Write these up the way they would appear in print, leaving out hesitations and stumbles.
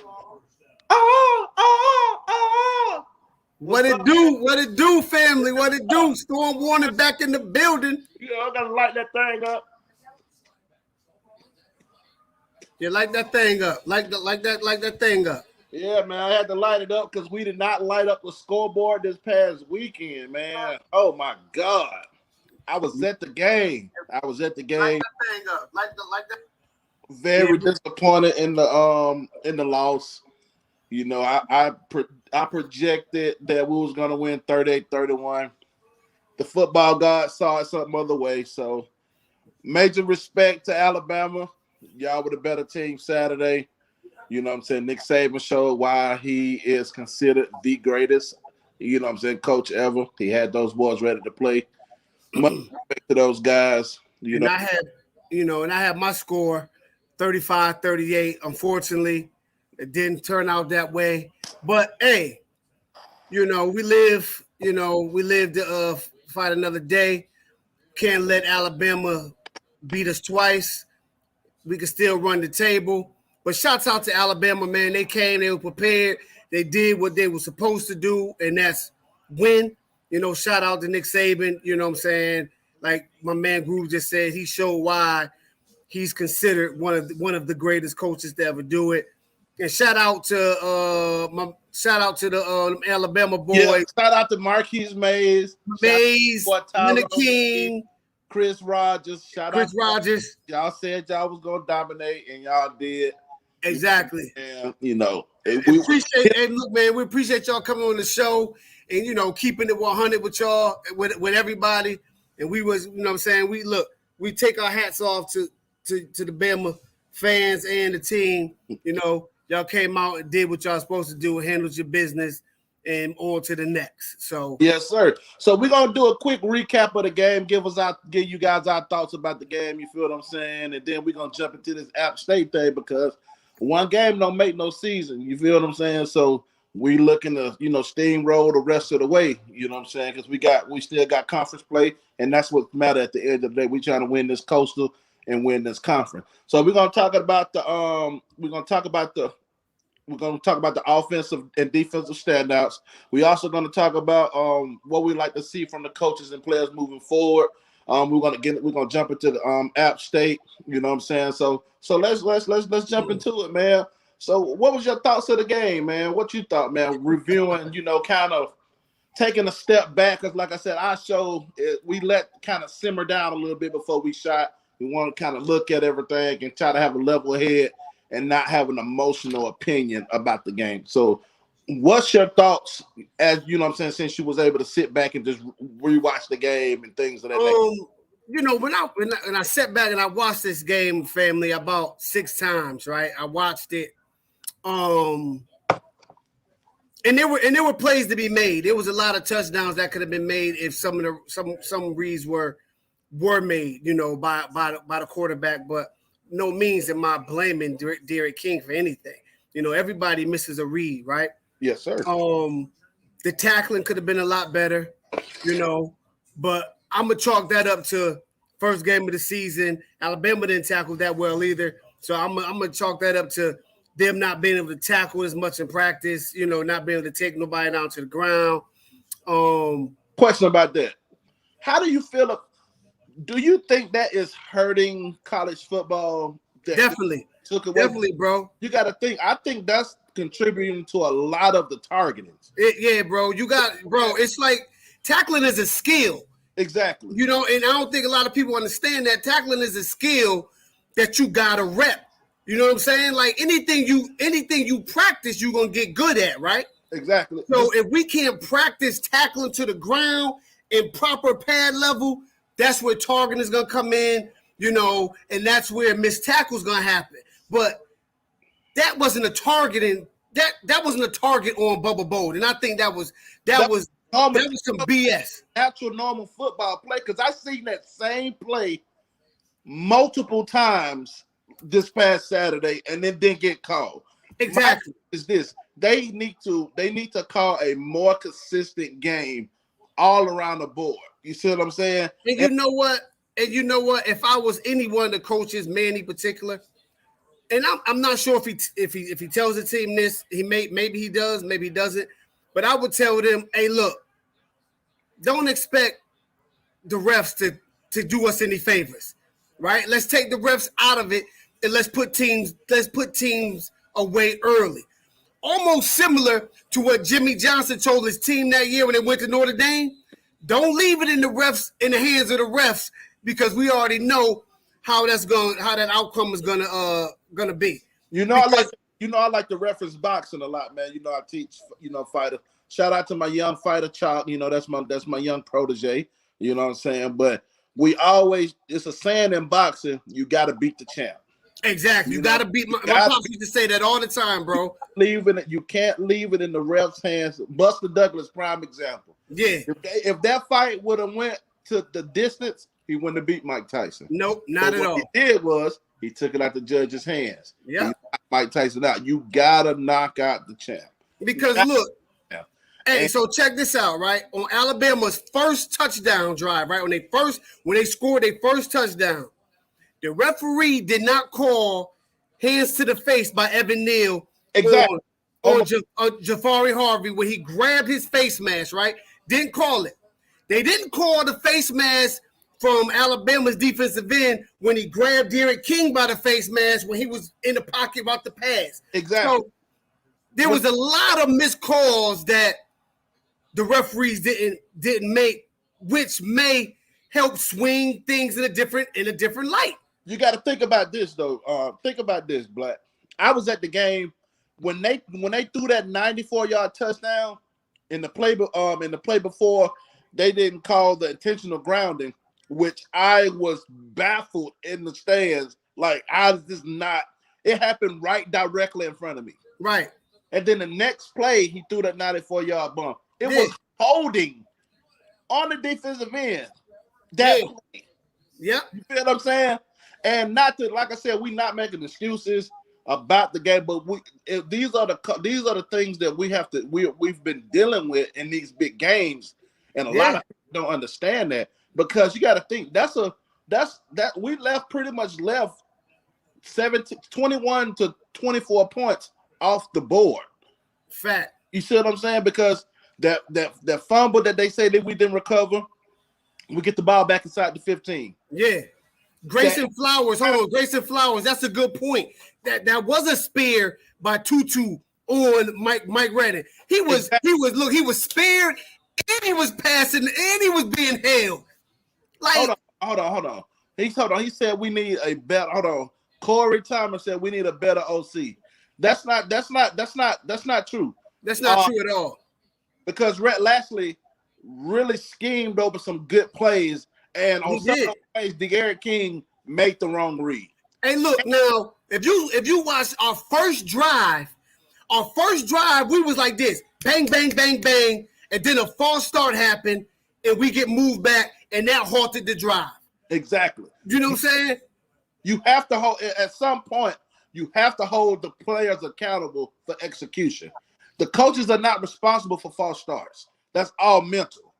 Oh. What it do? What it do, family? What it do? StormWarning back in the building. I gotta light that thing up. Yeah, light that thing up. Like that thing up. Yeah, man, I had to light it up because we did not light up the scoreboard this past weekend, man. Oh my God. I was at the game. Light that thing up. Like that. Very disappointed in the loss. I projected that we was gonna win 38-31. The football god saw it some other way. So major respect to Alabama. Y'all were the better team Saturday. You know what I'm saying? Nick Saban showed why he is considered the greatest, coach ever. He had those boys ready to play. Much respect to those guys. And I had my score 35-38. Unfortunately, it didn't turn out that way. But hey, we live to fight another day. Can't let Alabama beat us twice. We can still run the table. But shouts out to Alabama, man. They came, they were prepared. They did what they were supposed to do, and that's win. Shout out to Nick Saban, you know what I'm saying? Like my man Groove just said, he showed why he's considered one of the greatest coaches to ever do it. And shout out to the Alabama boys. Yeah, shout out to Marquise Mays, Leonard King, Chris Rogers. Chris Rogers. Y'all said y'all was gonna dominate, and y'all did. Exactly. And we appreciate y'all coming on the show and keeping it 100 with y'all with everybody. And we was, what I'm saying, we take our hats off to the Bama fans and the team. Y'all came out and did what y'all supposed to do and handled your business and on to the next. So yes, sir. So we're gonna do a quick recap of the game, give you guys our thoughts about the game, you feel what I'm saying? And then we're gonna jump into this App State thing because one game don't make no season, you feel what I'm saying? So we looking to, steamroll the rest of the way, you know what I'm saying? Because we still got conference play, and that's what matters at the end of the day. We trying to win this coastal and win this conference. So we're gonna talk about the offensive and defensive standouts. We also going to talk about what we like to see from the coaches and players moving forward. We're gonna jump into the App State. You know what I'm saying? So let's jump into it, man. So what was your thoughts of the game, man? What you thought, man? Reviewing, kind of taking a step back, because like I said, our show we let kind of simmer down a little bit before we shot. We want to kind of look at everything and try to have a level head and not have an emotional opinion about the game. So what's your thoughts as, you know what I'm saying, since you was able to sit back and just rewatch the game and things of that nature? When I sat back and I watched this game, family, about 6 times, right? I watched it. And there were plays to be made. There was a lot of touchdowns that could have been made if some reads were made, by the quarterback, but no means am I blaming Derek King for anything. Everybody misses a read, right? Yes, sir. The tackling could have been a lot better, but I'm gonna chalk that up to first game of the season. Alabama didn't tackle that well either, so I'm gonna chalk that up to them not being able to tackle as much in practice. Not being able to take nobody down to the ground. Question about that: how do you feel? Do you think that is hurting college football? Definitely, bro. You got to think. I think that's contributing to a lot of the targeting. Yeah, bro. It's like tackling is a skill. Exactly. And I don't think a lot of people understand that tackling is a skill that you got to rep. You know what I'm saying? Like anything you practice, you're going to get good at, right? Exactly. So if we can't practice tackling to the ground in proper pad level, that's where targeting is going to come in, and that's where missed tackle is going to happen. But that wasn't a targeting. That wasn't a target on Bubba Bold, and I think that was some BS. Actual normal football play, because I seen that same play multiple times this past Saturday, and it didn't get called. Exactly. Is this they need to call a more consistent game all around the board. You see what I'm saying? And you know what? If I was any one of the coaches, Manny particular, and I'm not sure if he tells the team this. Maybe he does, maybe he doesn't. But I would tell them, hey, look, don't expect the refs to do us any favors, right? Let's take the refs out of it and let's put teams away early. Almost similar to what Jimmy Johnson told his team that year when they went to Notre Dame. Don't leave it in the hands of the refs, because we already know how that outcome is gonna be. I like the reference boxing a lot, man. I teach, fighter. Shout out to my young fighter child. That's my young protege. You know what I'm saying? But it's a saying in boxing, you got to beat the champ. Exactly. You got to beat my pops used to say that all the time, bro. You can't leave it in the ref's hands. Buster Douglas, prime example. Yeah. If that fight would have went to the distance, he wouldn't have beat Mike Tyson. Nope, not at all. What he did was he took it out the judge's hands. Yeah. Mike Tyson out. You gotta knock out the champ. Because look, hey, so check this out, right? On Alabama's first touchdown drive, right? When they scored their first touchdown, the referee did not call hands to the face by Evan Neal exactly or Jafari Harvey when he grabbed his face mask, right? Didn't call it. They didn't call the face mask from Alabama's defensive end when he grabbed Derek King by the face mask when he was in the pocket about to pass. Exactly. So there was a lot of missed calls that the referees didn't make, which may help swing things in a different light. You got to think about this though. Think about this, Black. I was at the game when they threw that 94-yard touchdown in the play before. They didn't call the intentional grounding, which I was baffled in the stands. Like, I was just not. It happened right directly in front of me. Right. And then the next play, he threw that 94-yard bump. It was holding on the defensive end. That play. Yeah. You feel what I'm saying? And not to, like I said, we're not making excuses about the game, but these are the things that we've been dealing with in these big games, and a lot of people don't understand that, because you got to think we pretty much left 21 to 24 points off the board. Fact. You see what I'm saying? Because that fumble that they say that we didn't recover, we get the ball back inside the 15. Yeah. Grayson Flowers, Grayson Flowers. That's a good point. That was a spear by Tutu on Mike Redden. He was spared, and he was passing, and he was being held. Like, hold on. He said we need a better. Hold on. Corey Thomas said we need a better OC. That's not true. That's not true at all. Because Rhett Lashley really schemed over some good plays. And on some of those plays, Derek King made the wrong read. Hey, look, now, if you watch our first drive, we was like this. Bang, bang, bang, bang. And then a false start happened, and we get moved back, and that halted the drive. Exactly. You know what I'm saying? You have to hold, at some point, you have to hold the players accountable for execution. The coaches are not responsible for false starts. That's all mental.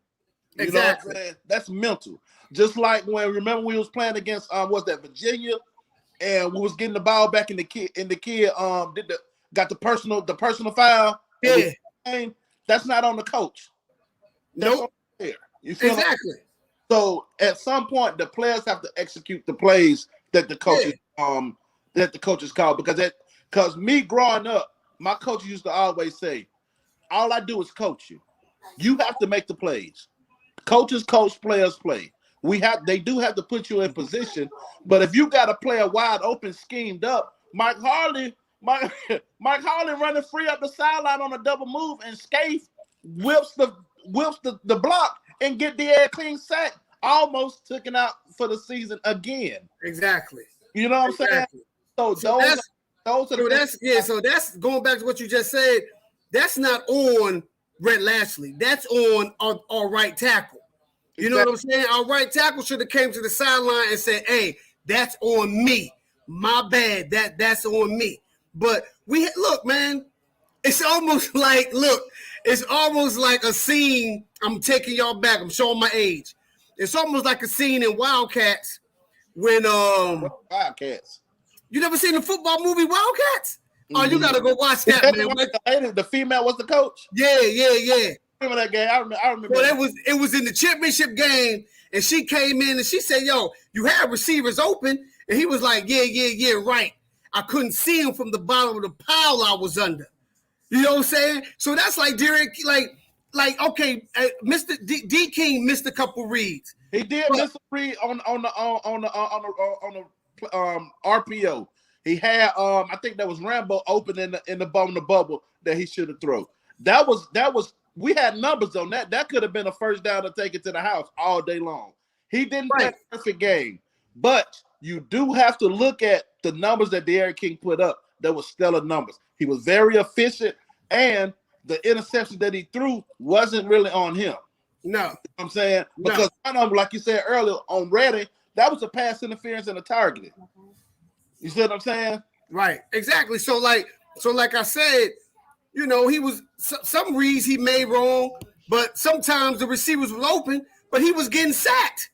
You know what I'm saying? That's mental. Just like remember we was playing against Virginia, and we was getting the ball back in the kid got the personal foul. Yeah. That's not on the coach. That's nope. On you feel exactly. So at some point the players have to execute the plays that the coaches call, because me growing up, my coach used to always say, all I do is coach you. You have to make the plays. Coaches coach, players play. They do have to put you in position, but if you got a player wide open, schemed up, Mike Harley running free up the sideline on a double move, and Scaife whips the block and get the air clean sack, almost took it out for the season again. Exactly. You know what I'm saying? So that's going back to what you just said. That's not on Rhett Lashley. That's on our right tackle. You know what I'm saying? Our right tackle should have came to the sideline and said, hey, that's on me. My bad. That's on me. But look, man, it's almost like a scene. I'm taking y'all back. I'm showing my age. It's almost like a scene in Wildcats when Wildcats. You never seen the football movie Wildcats? Oh, you gotta go watch that, man. The female was the coach. Yeah. Remember that game? I remember. Well, it was in the championship game, and she came in and she said, "Yo, you had receivers open," and he was like, "Yeah, right. I couldn't see him from the bottom of the pile I was under." You know what I'm saying? So that's like Derek, like okay, Mr. D King missed a couple reads. He did miss a read on the RPO. He had I think that was Rambo open in the bottom of the bubble that he should have thrown. That was we had numbers on that. That could have been a first down to take it to the house all day long. He didn't play a perfect game, but you do have to look at the numbers that Derek King put up. That was stellar numbers. He was very efficient, and the interception that he threw wasn't really on him. No. You know what I'm saying? Because one of them, like you said earlier, on Reddit, that was a pass interference and a targeting. You see what I'm saying? Right. Exactly. So like I said, you know, he was some reads he made wrong, but sometimes the receivers were open, but he was getting sacked.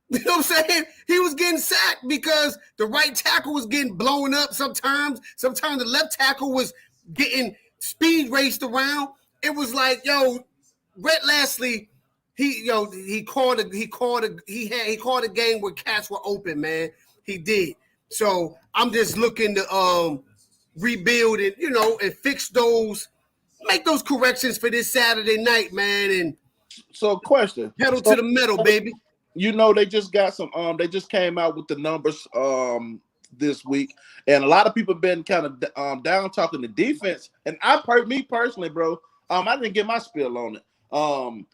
You know what I'm saying? He was getting sacked because the right tackle was getting blown up sometimes. Sometimes the left tackle was getting speed raced around. It was like, yo, Brett Lashley, he called a game where cats were open, man. He did. So I'm just looking to rebuild it, you know, and fix those, make those corrections for this Saturday night, man. And so, question: pedal to the metal, baby. You know, they just got some. They just came out with the numbers this week, and a lot of people have been kind of down talking the defense. And me personally, bro, I didn't get my spiel on it.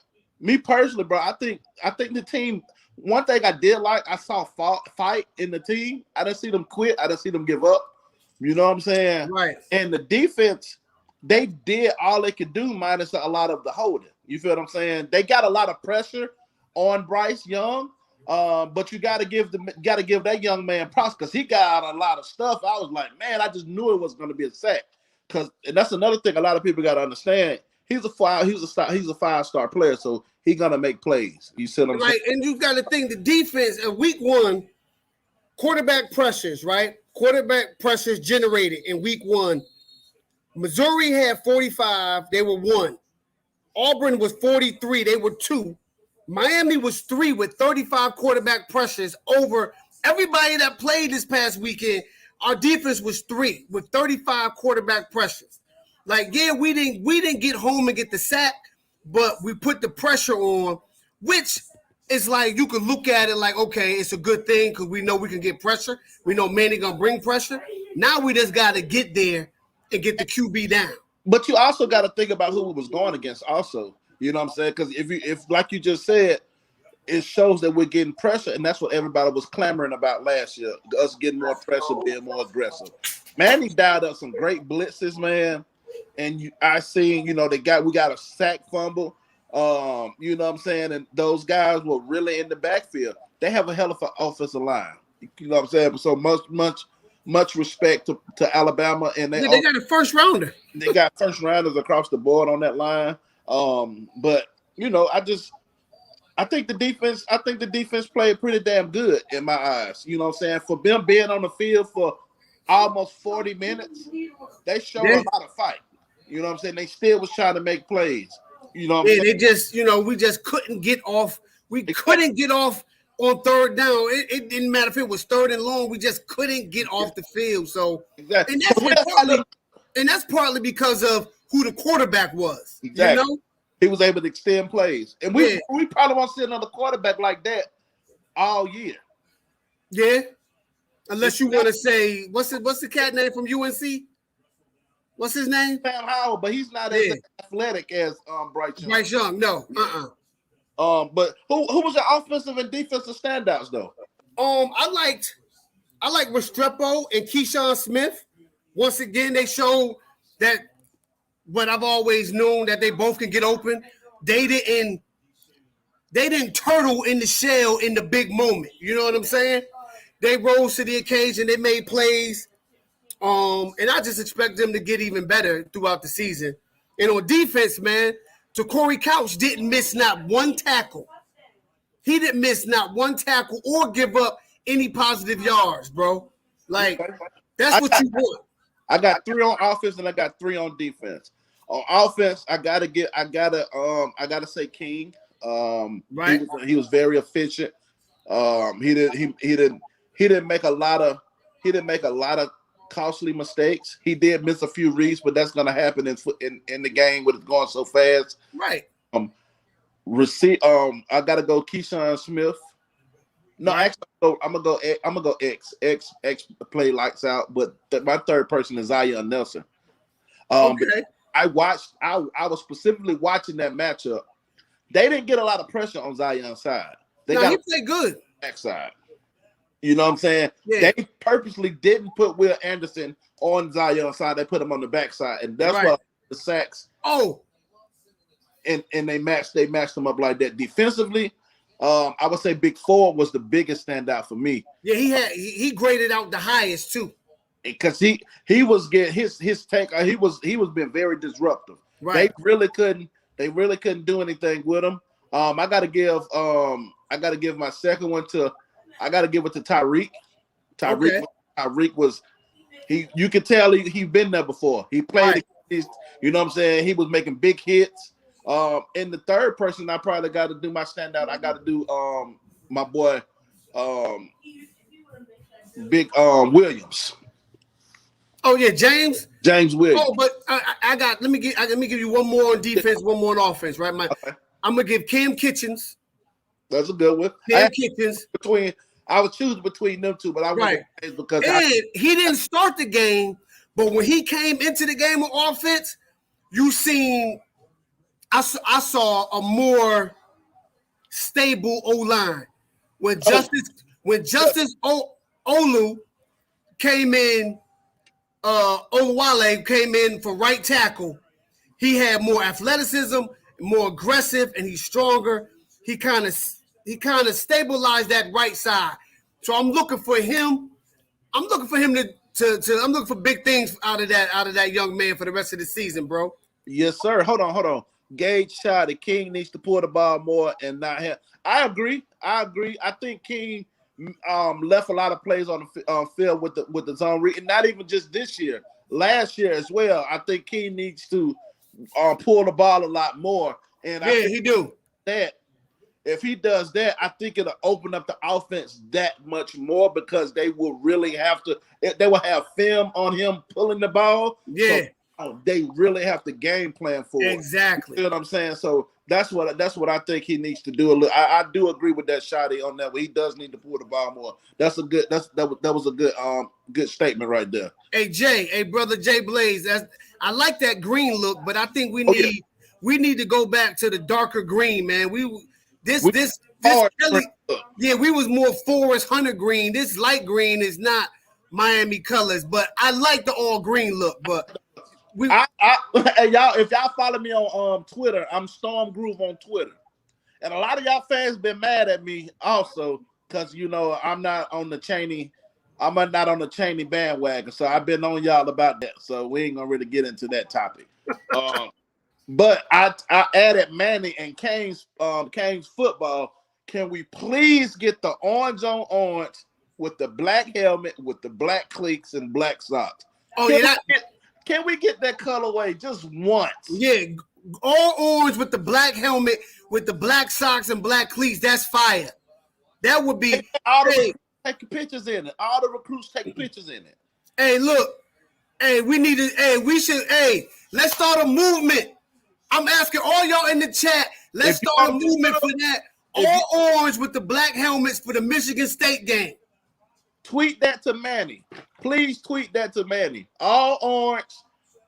Me personally, bro, I think the team. One thing I did like, I saw fight in the team. I didn't see them quit. I didn't see them give up. You know what I'm saying? Right. And the defense, they did all they could do minus a lot of the holding. You feel what I'm saying? They got a lot of pressure on Bryce Young, but you got to give that young man props because he got out a lot of stuff. I was like, man, I just knew it was going to be a sack. And that's another thing a lot of people got to understand. He's a 5-star player, so he's gonna make plays. You see what I'm saying? Right, and you got to think the defense in week 1, quarterback pressures, right? Quarterback pressures generated in week 1. Missouri had 45, they were 1. Auburn was 43, they were 2. Miami was 3 with 35 quarterback pressures over everybody that played this past weekend. Our defense was 3 with 35 quarterback pressures. Like, yeah, we didn't get home and get the sack, but we put the pressure on, which is like you can look at it like, okay, it's a good thing because we know we can get pressure. We know Manny gonna bring pressure. Now we just got to get there and get the QB down. But you also got to think about who we was going against also. You know what I'm saying? Because if like you just said, it shows that we're getting pressure, and that's what everybody was clamoring about last year, us getting more pressure, being more aggressive. Manny dialed up some great blitzes, man. And I seen, you know, we got a sack fumble. You know what I'm saying? And those guys were really in the backfield. They have a hell of an offensive line. You know what I'm saying? So much respect to Alabama. And they got a first rounder. They got first rounders across the board on that line. But you know, I think the defense played pretty damn good in my eyes. You know what I'm saying? For them being on the field for almost 40 minutes, they showed a lot of fight. You know what I'm saying? They still was trying to make plays. You know what I'm saying? They just, you know, we just couldn't get off. We couldn't get off on third down. It didn't matter if it was third and long. We just couldn't get off the field. So, exactly. And that's partly because of who the quarterback was. Exactly. You know? He was able to extend plays. And we probably won't see another quarterback like that all year. Yeah. Unless you want to say, what's the cat name from UNC? What's his name? Sam Howell, but he's not as athletic as Bryce Young. Bryce Young, no. But who was your offensive and defensive standouts though? I liked Restrepo and Keyshawn Smith. Once again, they showed that what I've always known, that they both can get open. They didn't turtle in the shell in the big moment. You know what I'm saying? They rose to the occasion. They made plays. And I just expect them to get even better throughout the season. And on defense, man, Corey Couch didn't miss not one tackle. He didn't miss not one tackle or give up any positive yards, bro. Like Okay. that's what you want. I got 3 on offense and I got 3 on defense. On offense, I gotta say King. Right. He was very efficient. He didn't make a lot of costly mistakes. He did miss a few reads, but that's gonna happen in the game with it going so fast. Right. I gotta go Keyshawn Smith. No, right. actually, I'm gonna go X play lights out, but my third person is Zion Nelson. Okay. I was specifically watching that matchup. They didn't get a lot of pressure on Zion's side. He played good. Backside. You know what I'm saying? Yeah. They purposely didn't put Will Anderson on Zion's side. They put him on the backside, and that's why the sacks. Oh. And they matched them up like that. Defensively, I would say Big Four was the biggest standout for me. Yeah, he graded out the highest too. Because he was getting his take. He was being very disruptive. Right. They really couldn't do anything with him. I gotta give my second one to Tyreek. Tyreek was you could tell he been there before. He played you know what I'm saying? He was making big hits. And the third person I probably got to do my standout. I got to do my boy Big Williams. Oh yeah, James Williams. Oh, but let me give you one more on defense, one more on offense, right? I'm gonna give Cam Kitchens. That's a good one. Kitchens. I was choosing between them two, but I went because he didn't start the game, but when he came into the game of offense, I saw a more stable O-line. When Justice Olu came in, Owale came in for right tackle. He had more athleticism, more aggressive, and he's stronger. He kind of stabilized that right side. So I'm looking for him. I'm looking for big things out of that young man for the rest of the season, bro. Yes, sir. Hold on. Gage shot. The King needs to pull the ball more and not have. I agree. I think King left a lot of plays on the field with the zone read, and not even just this year, last year as well. I think King needs to pull the ball a lot more. And I think he do that. If he does that, I think it'll open up the offense that much more because they will really have to. They will have film on him pulling the ball. Yeah. So they really have to game plan for it. Exactly. You know what I'm saying? So that's what I think he needs to do. I do agree with that Shotty on that. But he does need to pull the ball more. That was a good statement right there. Hey brother Jay Blaze, I like that green look, but I think we need to go back to the darker green, man. We was more Forest Hunter green. This light green is not Miami colors, but I like the all green look. But if y'all follow me on Twitter, I'm Storm Groove on Twitter, and a lot of y'all fans been mad at me also because I'm not on the Chaney bandwagon, so I've been on y'all about that. So we ain't gonna really get into that topic. But I added Manny and Kane's football. Can we please get the orange on orange with the black helmet, with the black cleats and black socks? Can we get that colorway just once? Yeah, all orange with the black helmet, with the black socks and black cleats. That's fire. That would be taking pictures in it. All the recruits take pictures in it. Hey, look. Hey, let's start a movement. I'm asking all y'all in the chat. Let's start a movement for that. All orange with the black helmets for the Michigan State game. Tweet that to Manny. Please tweet that to Manny. All orange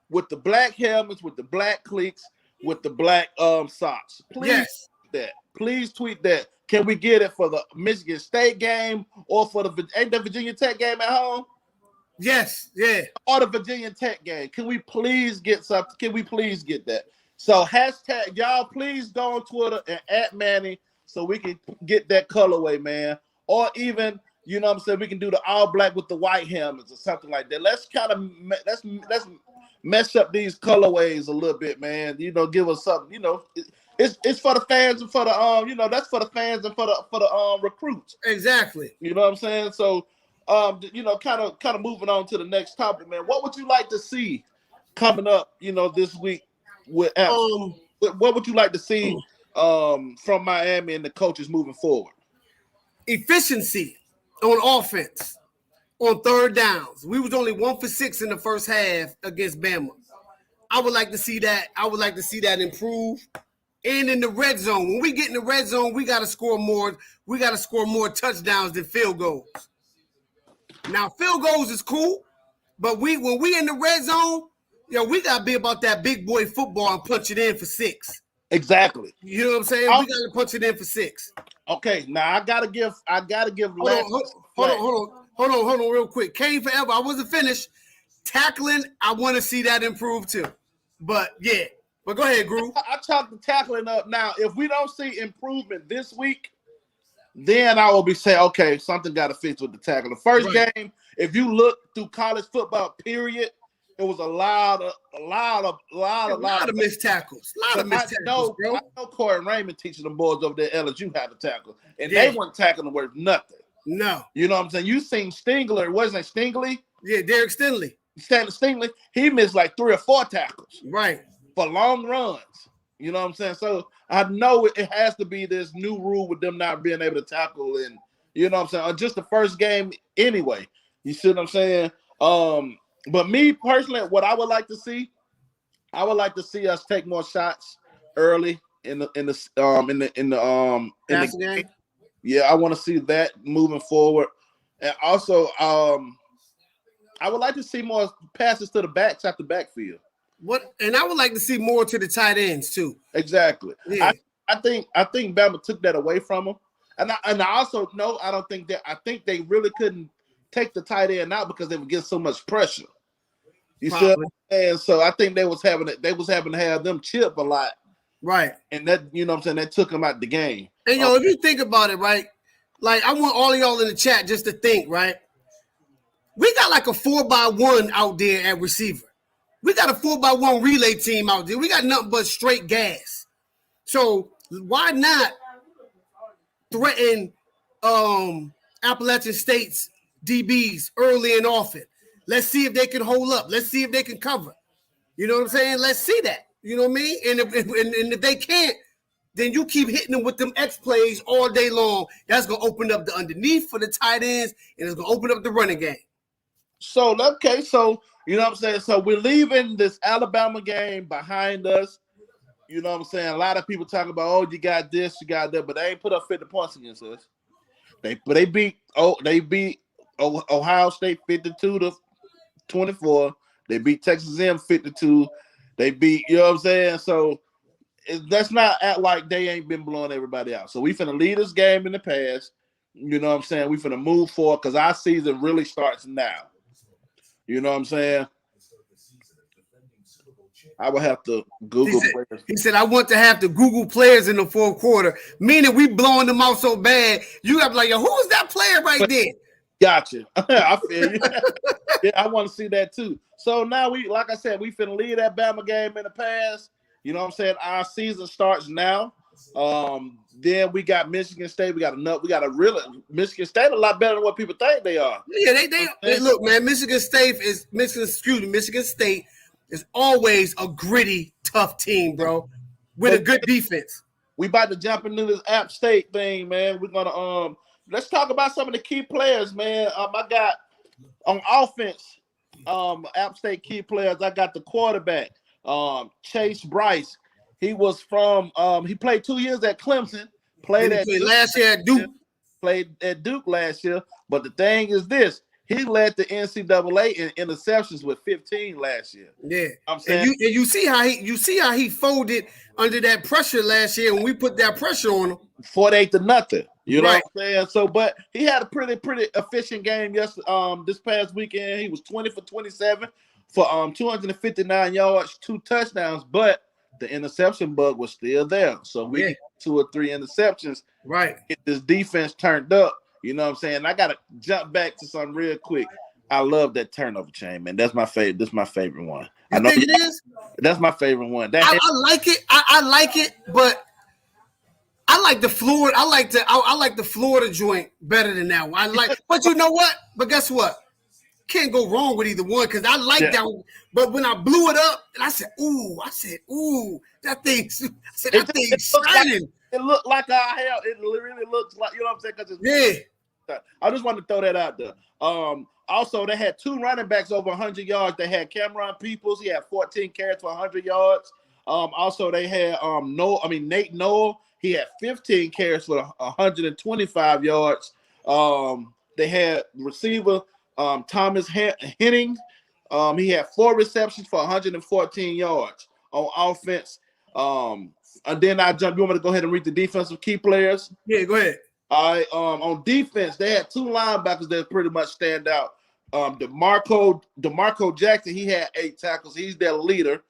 with the black helmets, with the black cleats, with the black socks. Please tweet that. Please tweet that. Can we get it for the Michigan State game or for the Virginia Tech game at home? Yes, yeah. Or the Virginia Tech game. Can we please get something? Can we please get that? So hashtag y'all please go on Twitter and at Manny so we can get that colorway, man. Or even, you know what I'm saying, we can do the all black with the white helmets or something like that. Let's kind of let's mess up these colorways a little bit, man. Give us something. It's for the fans and for the that's for the fans and for the recruits. Exactly. You know what I'm saying? So kind of moving on to the next topic, man. What would you like to see coming up, this week with apps? What would you like to see from Miami and the coaches moving forward? Efficiency on offense, on third downs. We was only 1 for 6 in the first half against Bama. I would like to see that. I would like to see that improve. And in the red zone, when we get in the red zone, we got to score more. We got to score more touchdowns than field goals. Now, field goals is cool, but when we in the red zone, we got to be about that big boy football and punch it in for 6. Exactly. You know what I'm saying? We got to punch it in for 6. Okay, now I gotta give. Hold on, real quick. Kane forever. I wasn't finished. Tackling, I want to see that improve too. But yeah, but go ahead, Groove. I chalk the tackling up. Now, if we don't see improvement this week, then I will be saying, okay, something got to fix with the tackle. The first game, if you look through college football, period, it was a lot of missed tackles. I know Corey Raymond teaching them boys over there at LSU how to tackle, and they weren't tackling worth nothing. No, you know what I'm saying. You seen Stingler, wasn't it Stingley? Yeah, Derek Stingley. Stingley, he missed like 3 or 4 tackles, right, for long runs. You know what I'm saying? So I know it has to be this new rule with them not being able to tackle, and you know what I'm saying, or just the first game anyway. You see what I'm saying? But me personally, what I would like to see, us take more shots early in the game. Yeah, I want to see that moving forward, and also I would like to see more passes to the backs out the backfield. And I would like to see more to the tight ends too. Exactly. Yeah. I think Bama took that away from them, and I also know I don't think that. I think they really couldn't take the tight end out because they would get so much pressure. You see what I'm saying? So I think they was having to have them chip a lot. Right. And that, you know what I'm saying, that took them out the game. And if you think about it, right? Like I want all of y'all in the chat just to think, right? We got like a 4x1 out there at receiver. We got a 4x1 relay team out there. We got nothing but straight gas. So why not threaten Appalachian State's DBs early and often? Let's see if they can hold up. Let's see if they can cover. You know what I'm saying? Let's see that. You know what I mean? And if they can't, then you keep hitting them with them X plays all day long. That's going to open up the underneath for the tight ends, and it's going to open up the running game. So, okay, so, you know what I'm saying? So, we're leaving this Alabama game behind us. You know what I'm saying? A lot of people talk about, oh, you got this, you got that, but they ain't put up 50 points against us. They beat Ohio State 52-24. They beat Texas A&M 52. They beat, you know what I'm saying? So let's not act like they ain't been blowing everybody out. So we finna lead this game in the past. You know what I'm saying? We finna move forward because our season really starts now. You know what I'm saying? I would have to Google players. He said, I want to have to Google players in the fourth quarter, meaning we blowing them out so bad, you got to be like, yo, who's that player right there? Gotcha. I feel you. Yeah, I want to see that too. So now like I said, we finna lead that Bama game in the past. You know what I'm saying? Our season starts now. Then we got Michigan State. We got Michigan State a lot better than what people think they are. Yeah, they look, man. Michigan State is always a gritty, tough team, bro, with a good defense. We about to jump into this App State thing, man. We're gonna let's talk about some of the key players, man. I got on offense, App State key players. I got the quarterback, Chase Bryce. He was from he played 2 years at Clemson. Played last year at Duke. Played at Duke last year. But the thing is this: he led the NCAA in interceptions with 15 last year. Yeah, I'm saying, and you see how he folded under that pressure last year when we put that pressure on him. 48-0. You know what I'm saying? So, but he had a pretty efficient game this past weekend. He was 20 for 27 for 259 yards, 2 touchdowns, but the interception bug was still there. So we get 2 or 3 interceptions. Right. Get this defense turned up. You know what I'm saying? I gotta jump back to something real quick. I love that turnover chain, man. That's my favorite. This is my favorite one. I know it is. That's my favorite one. I like it. I like it, but I like the Florida. I like the Florida joint better than that one. But you know what? But guess what? Can't go wrong with either one because I like that one. But when I blew it up, and I said, ooh, that thing's shining. It looked like our hair. It really looks like, you know what I'm saying? Because I just wanted to throw that out there. Also, they had 2 running backs over 100 yards. They had Cameron Peoples. He had 14 carries for 100 yards. Also, they had Nate Noel. He had 15 carries for 125 yards. They had receiver Thomas Henning. He had 4 receptions for 114 yards on offense. And then you want me to go ahead and read the defensive key players? Yeah, go ahead. All right. On defense, they had 2 linebackers that pretty much stand out. DeMarco Jackson, he had 8 tackles. He's their leader.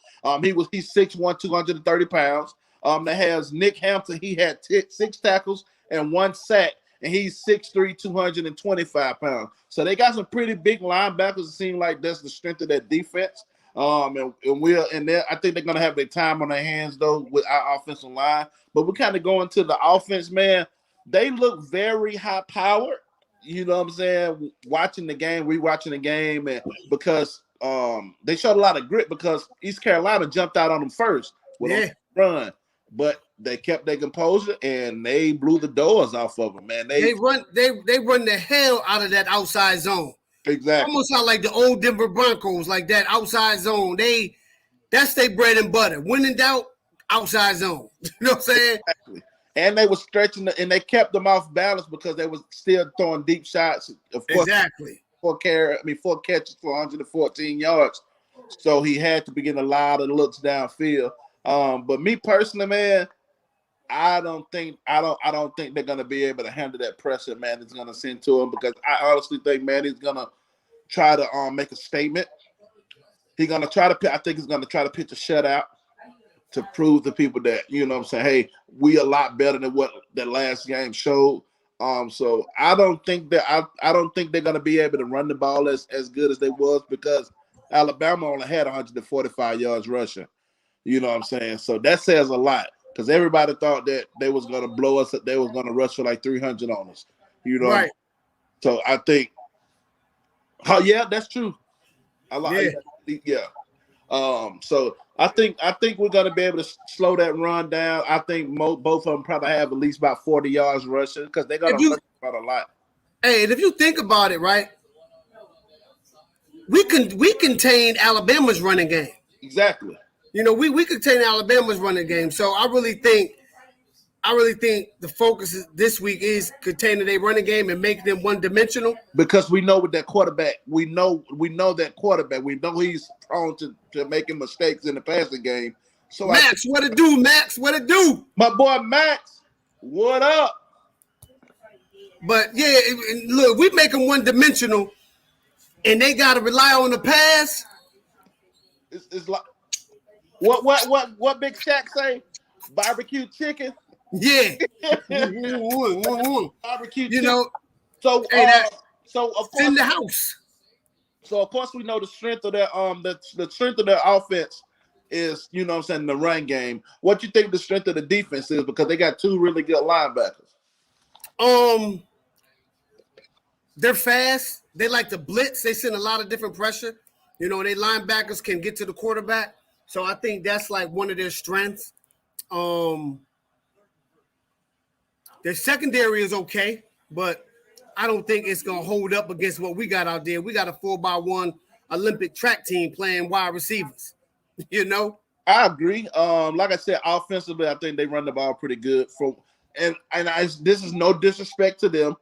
He's 6'1", 230 pounds. That has Nick Hampton. He had 6 tackles and 1 sack, and he's 6'3", 225 pounds. So they got some pretty big linebackers. It seems like that's the strength of that defense. I think they're gonna have their time on their hands though with our offensive line. But we kind of go into the offense, man. They look very high powered. You know what I'm saying? Watching the game, rewatching the game, and because they showed a lot of grit because East Carolina jumped out on them first with a run, but they kept their composure and they blew the doors off of them. Man, they run the hell out of that outside zone. Exactly. Almost sound like the old Denver Broncos, like that outside zone. That's their bread and butter. When in doubt, outside zone. You know what I'm saying? Exactly. And they were stretching and they kept them off balance because they was still throwing deep shots. Of course, exactly. 4 catches for 114 yards. So he had to be getting a lot of looks downfield. But me personally, man, I don't think they're gonna be able to handle that pressure Manny's gonna send to him because I honestly think Manny's gonna try to make a statement. I think he's gonna try to pitch a shutout to prove to people that, you know what I'm saying, hey, we a lot better than what the last game showed. So I don't think they're gonna be able to run the ball as good as they was because Alabama only had 145 yards rushing. You know what I'm saying? So that says a lot because everybody thought that they was gonna blow us, they was gonna rush for like 300 on us. You know, right? So I think, that's true. So I think we're gonna be able to slow that run down. I think both of them probably have at least about 40 yards rushing because they're gonna rush about a lot. Hey, and if you think about it, right, we contained Alabama's running game. Exactly. You know, we contain Alabama's running game. So I really think the focus this week is containing their running game and making them one-dimensional. Because we know with that quarterback, we know that quarterback. We know he's prone to making mistakes in the passing game. So Max, what it do, Max? What it do? My boy Max, what up? But yeah, look, we make them one-dimensional, and they got to rely on the pass. It's like what Big Shaq say? Barbecue chicken. Yeah. Barbecue chicken. Know. So so of course in the house. So of course we know the strength of their the strength of their offense is, you know what I'm saying, the run game. What you think the strength of the defense is because they got 2 really good linebackers? They're fast. They like to blitz. They send a lot of different pressure. You know, they linebackers can get to the quarterback. So I think that's like one of their strengths. Their secondary is okay, but I don't think it's going to hold up against what we got out there. We got a 4x1 Olympic track team playing wide receivers, you know? I agree. Like I said, offensively, I think they run the ball pretty good. This is no disrespect to them.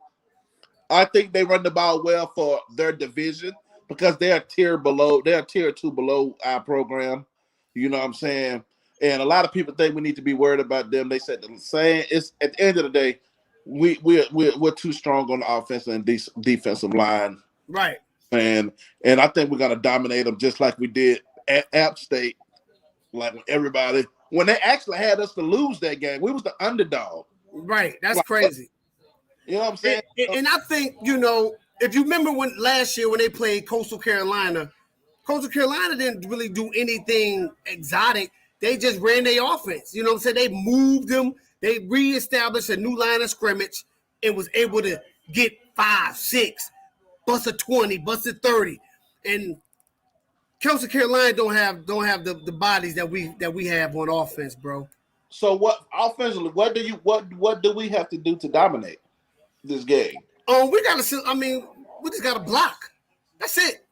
I think they run the ball well for their division because they're a tier 2 below our program. You know what I'm saying? And a lot of people think we need to be worried about them. They said the same. It's at the end of the day, we're too strong on the offensive and defensive line, right? And I think we're gonna dominate them just like we did at App State. Like when they actually had us to lose that game, we was the underdog. Right, that's crazy. You know what I'm saying? And I think, you know, if you remember when last year when they played Coastal Carolina didn't really do anything exotic. They just ran their offense. You know what I'm saying? They moved them. They reestablished a new line of scrimmage and was able to get 5, 6, bust a 20, bust a 30. And Coastal Carolina don't have the bodies that we have on offense, bro. So what offensively? What do we have to do to dominate this game? We just gotta block. That's it.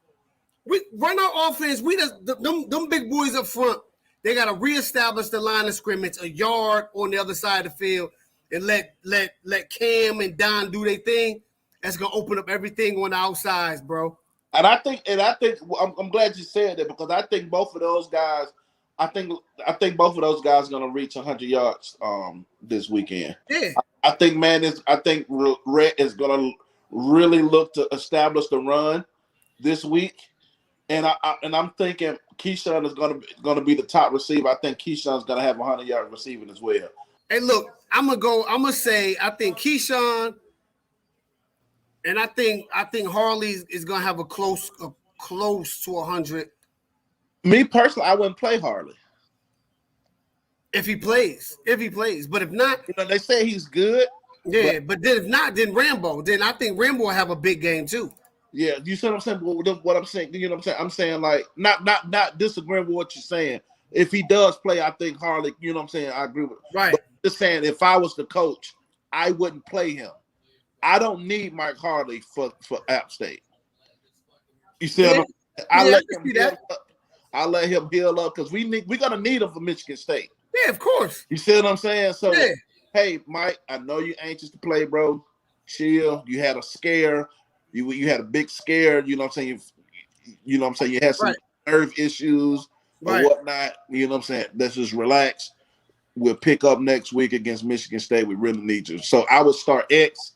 We run our offense. We just them big boys up front. They gotta reestablish the line of scrimmage, a yard on the other side of the field, and let Cam and Don do their thing. That's gonna open up everything on the outsides, bro. And I think I'm glad you said that, because I think both of those guys. I think both of those guys are gonna reach 100 yards this weekend. Yeah. I think Rhett is gonna really look to establish the run this week, and I'm thinking Keyshawn is gonna be the top receiver. I think Keyshawn's gonna have 100-yard receiving as well. Hey, look, I'm gonna say I think Keyshawn, and I think Harley is gonna have a close to 100. Me personally, I wouldn't play Harley if he plays. But if not, they say he's good. Yeah, but then if not, then Rambo. Then I think Rambo will have a big game too. Yeah, you see what I'm saying? What I'm saying, you know what I'm saying? I'm saying, like, not disagreeing with what you're saying. If he does play, I think Harley, you know what I'm saying? I agree with. Right. But just saying, if I was the coach, I wouldn't play him. I don't need Mike Harley for App State. You see what I'm saying? I let him heal up because we're gonna need him for Michigan State. Yeah, of course. You see what I'm saying? So, yeah. Hey, Mike, I know you're anxious to play, bro. Chill. You had a scare. You had a big scare. You know what I'm saying? You know what I'm saying? You had some nerve issues or whatnot. You know what I'm saying? Let's just relax. We'll pick up next week against Michigan State. We really need you. So I would start X.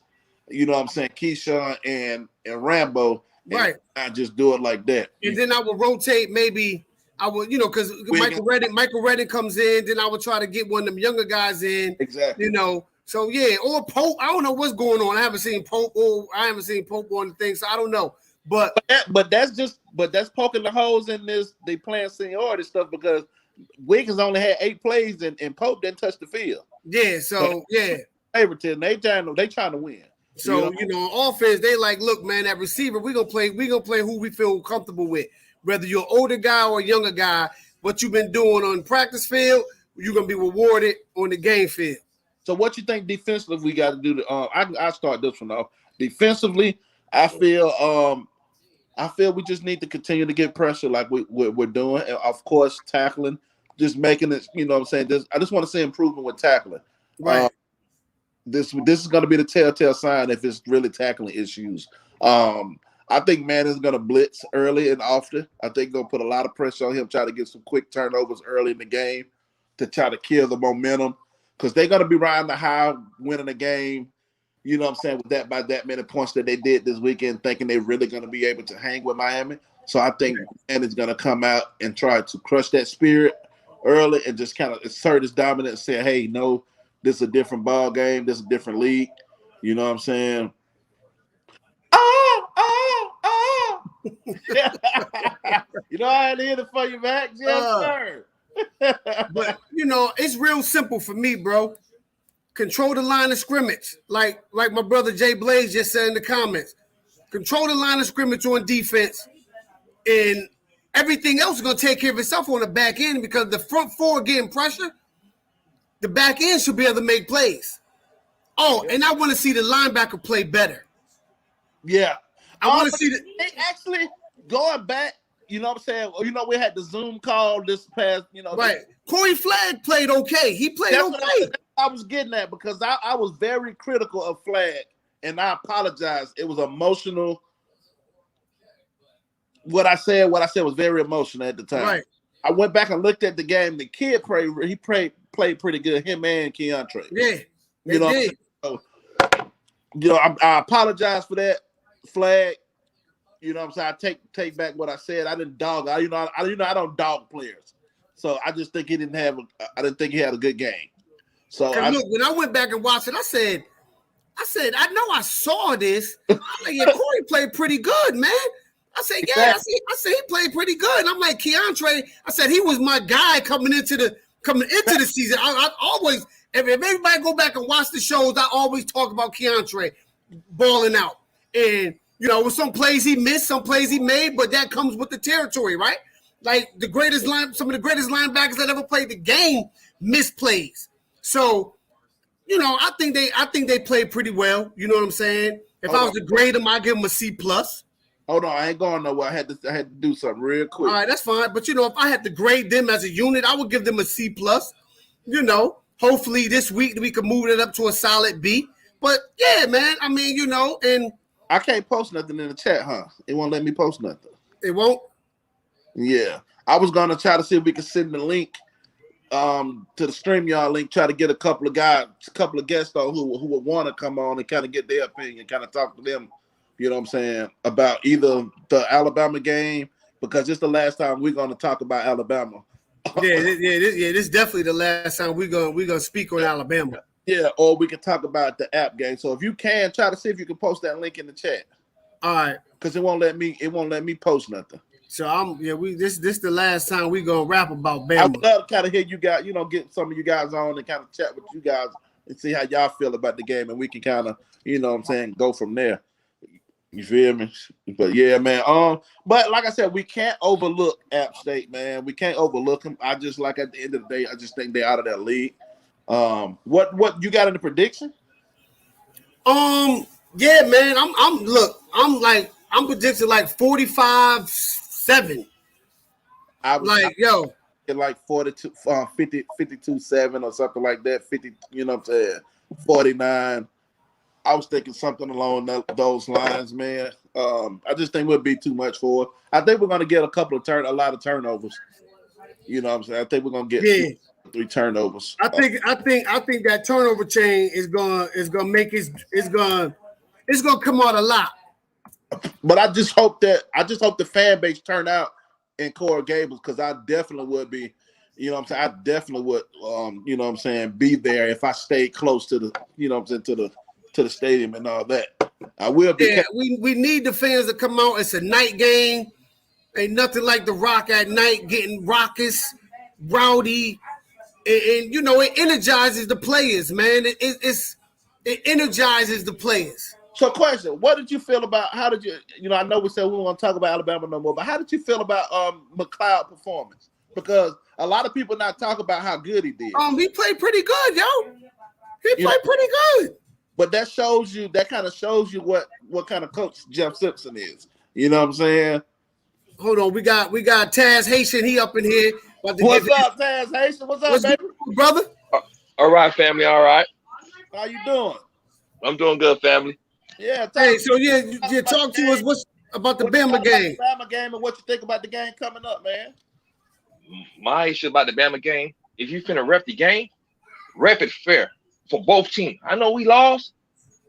You know what I'm saying? Keyshawn and Rambo. And I just do it like that. And then I would rotate maybe. I would, because Michael Reddick comes in, then I would try to get one of them younger guys in. Exactly. So yeah, or Pope. I don't know what's going on. I haven't seen Pope on the thing, so I don't know. But that's poking the holes in this. They playing seniority stuff because Wiggins only had 8 plays and Pope didn't touch the field. Yeah. So favoritism. They trying to win. So on offense, they like, look, man, that receiver, we're gonna play who we feel comfortable with. Whether you're an older guy or a younger guy, what you've been doing on the practice field, you're gonna be rewarded on the game field. So what you think defensively we got to do? I start this one off. Defensively, I feel we just need to continue to get pressure like we're doing, and of course tackling, just making it. You know what I'm saying? I just want to see improvement with tackling. Right. This is going to be the telltale sign if it's really tackling issues. I think Manning's going to blitz early and often. I think going to put a lot of pressure on him, try to get some quick turnovers early in the game to try to kill the momentum, because they're going to be riding the high, winning the game, you know what I'm saying, with that by that many points that they did this weekend, thinking they're really going to be able to hang with Miami. So I think Manning's going to come out and try to crush that spirit early and just kind of assert his dominance and say, hey, no, this is a different ball game. This is a different league. You know what I'm saying? You know I had to hit it for you, Max. Yes, sir. But it's real simple for me, bro. Control the line of scrimmage, like my brother Jay Blaze just said in the comments. Control the line of scrimmage on defense, and everything else is gonna take care of itself on the back end, because the front four getting pressure, the back end should be able to make plays. Oh, and I want to see the linebacker play better. Yeah. I want to see they actually going back, you know what I'm saying? We had the Zoom call this past, Right. Corey Flagg played okay. He played okay. I was getting at, because I was very critical of Flagg, and I apologize. It was emotional. What I said was very emotional at the time. Right. I went back and looked at the game. The kid played pretty good, him and Keontre. Yeah. You know did. So, I apologize for that, Flag. You know what I'm saying? I take back what I said. I didn't dog. I don't dog players. So I just think I didn't think he had a good game. So look, when I went back and watched it, I said, I know I saw this. I'm like, yeah, Corey played pretty good, man. I said, yeah, I said he played pretty good. And I'm like, Keontre, I said he was my guy coming into the season. I always If everybody go back and watch the shows, I always talk about Keontre balling out. And, you know, with some plays he missed, some plays he made, but that comes with the territory, right? Like some of the greatest linebackers that ever played the game missed plays. So, you know, I think they played pretty well. You know what I'm saying? If I was to grade them, I'd give them a C+. Hold on, I ain't going nowhere. I had to do something real quick. All right, that's fine. But, you know, if I had to grade them as a unit, I would give them a C+. You know, hopefully this week we can move it up to a solid B. But, yeah, man, I mean, you know, and I can't post nothing in the chat, huh? It won't let me post nothing. It won't? Yeah. I was going to try to see if we could send the link to the StreamYard link, try to get a couple of guests on who would want to come on and kind of get their opinion, kind of talk to them, you know what I'm saying, about either the Alabama game, because it's the last time we're going to talk about Alabama. This is definitely the last time we're gonna speak on Alabama. Yeah, or we can talk about the app game. So if you can, try to see if you can post that link in the chat. All right. Because it won't let me post nothing. So this the last time we gonna rap about Bama. I would love to kind of hear you guys, you know, get some of you guys on and kind of chat with you guys and see how y'all feel about the game, and we can kind of, you know what I'm saying, go from there. You feel me? But yeah, man. But like I said, we can't overlook App State, man. We can't overlook them. I just like at the end of the day, I just think they're out of that league. What you got in the prediction? Yeah, man. I'm predicting like 45-7. I was like, yo, like 42, 52-7 or something like that. 50, you know what I'm saying? 49. I was thinking something along those lines, man. I just think it would be too much for her. I think we're gonna get a lot of turnovers. You know what I'm saying? I think we're gonna get 3 turnovers. I think that turnover chain is gonna make it's gonna come out a lot. But I just hope the fan base turn out in Coral Gables, because I definitely would be, you know what I'm saying? I definitely would you know what I'm saying, be there if I stayed close to the, you know what I'm saying, to the stadium and all that. I will be. Yeah, we need the fans to come out. It's a night game. Ain't nothing like the Rock at night, getting raucous, rowdy, and you know, it energizes the players, man. It energizes the players. So, question: what did you feel about? How did you? You know, I know we said we don't want to talk about Alabama no more, but how did you feel about McLeod's performance? Because a lot of people not talk about how good he did. He played pretty good, yo. He played pretty good. But that kind of shows you what kind of coach Jeff Simpson is. You know what I'm saying? Hold on, we got Taz Haitian. He up in here. What's up, Taz Haitian? What's up, baby? Good, brother? All right, family. All right. How you doing? I'm doing good, family. Yeah. Hey, so you talk to us. What's about the Bama game? Bama game, and what you think about the game coming up, man? My issue about the Bama game: if you finna rep the game, rep it fair for both teams. I know we lost,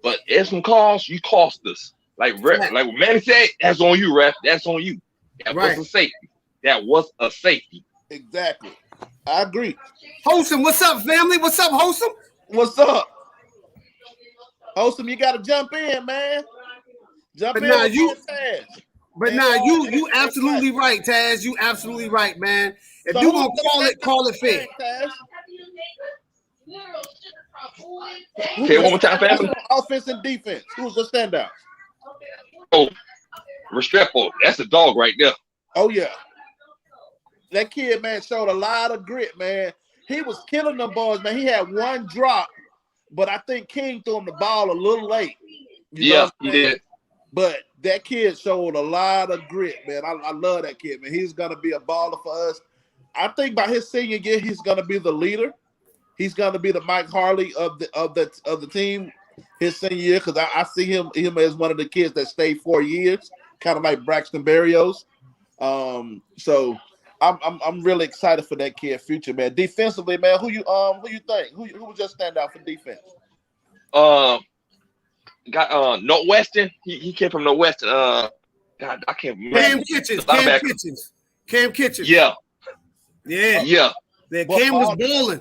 but there's some calls you cost us. Like what Manny said, that's on you, ref. That's on you. That was a safety. That was a safety. Exactly. I agree. Wholesome, what's up, family? What's up, Wholesome? What's up? Wholesome, you got to jump in, man. Jump in. Now you absolutely right, Taz. You absolutely right, man. If you gonna call it fair. Okay, one more time, family. Offense and defense. Who's the standout? Oh, Restrepo. That's a dog right there. Oh yeah. That kid, man, showed a lot of grit, man. He was killing them boys, man. He had one drop, but I think King threw him the ball a little late. Yeah, he did. But that kid showed a lot of grit, man. I love that kid, man. He's gonna be a baller for us. I think by his senior year, he's gonna be the leader. He's gonna be the Mike Harley of the team his senior year, because I see him as one of the kids that stayed 4 years, kind of like Braxton Berrios. So I'm really excited for that kid future, man. Defensively, man, who you think? Who was just stand out for defense? Got Northwestern. He came from Northwestern. God, I can't remember. Cam Kitchens. Yeah. Cam was balling.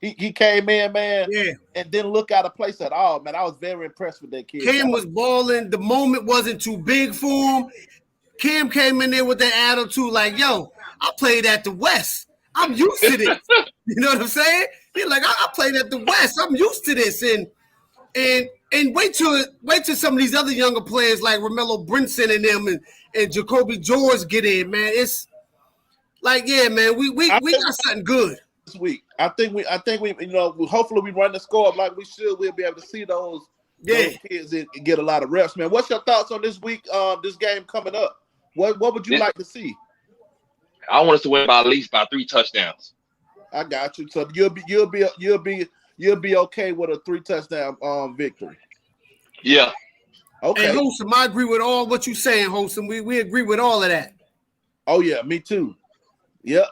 He came in, man, yeah, and didn't look out of place at all, man. I was very impressed with that kid. Cam was balling. The moment wasn't too big for him. Cam came in there with that attitude like, yo, I played at the West. I'm used to this. You know what I'm saying? Be like, I played at the West. I'm used to this. And wait till some of these other younger players like Romello Brinson and them and Jacoby George get in, man. It's like, yeah, man, we got something good this week. I think we hopefully we run the score up like we should. We'll be able to see those kids and get a lot of reps, man. What's your thoughts on this week? This game coming up. What would you like to see? I want us to win by at least by 3 touchdowns. I got you. So you'll be okay with a 3 touchdown victory. Yeah. Okay. And Holston, I agree with all what you're saying, Holston. We agree with all of that. Oh yeah, me too. Yep.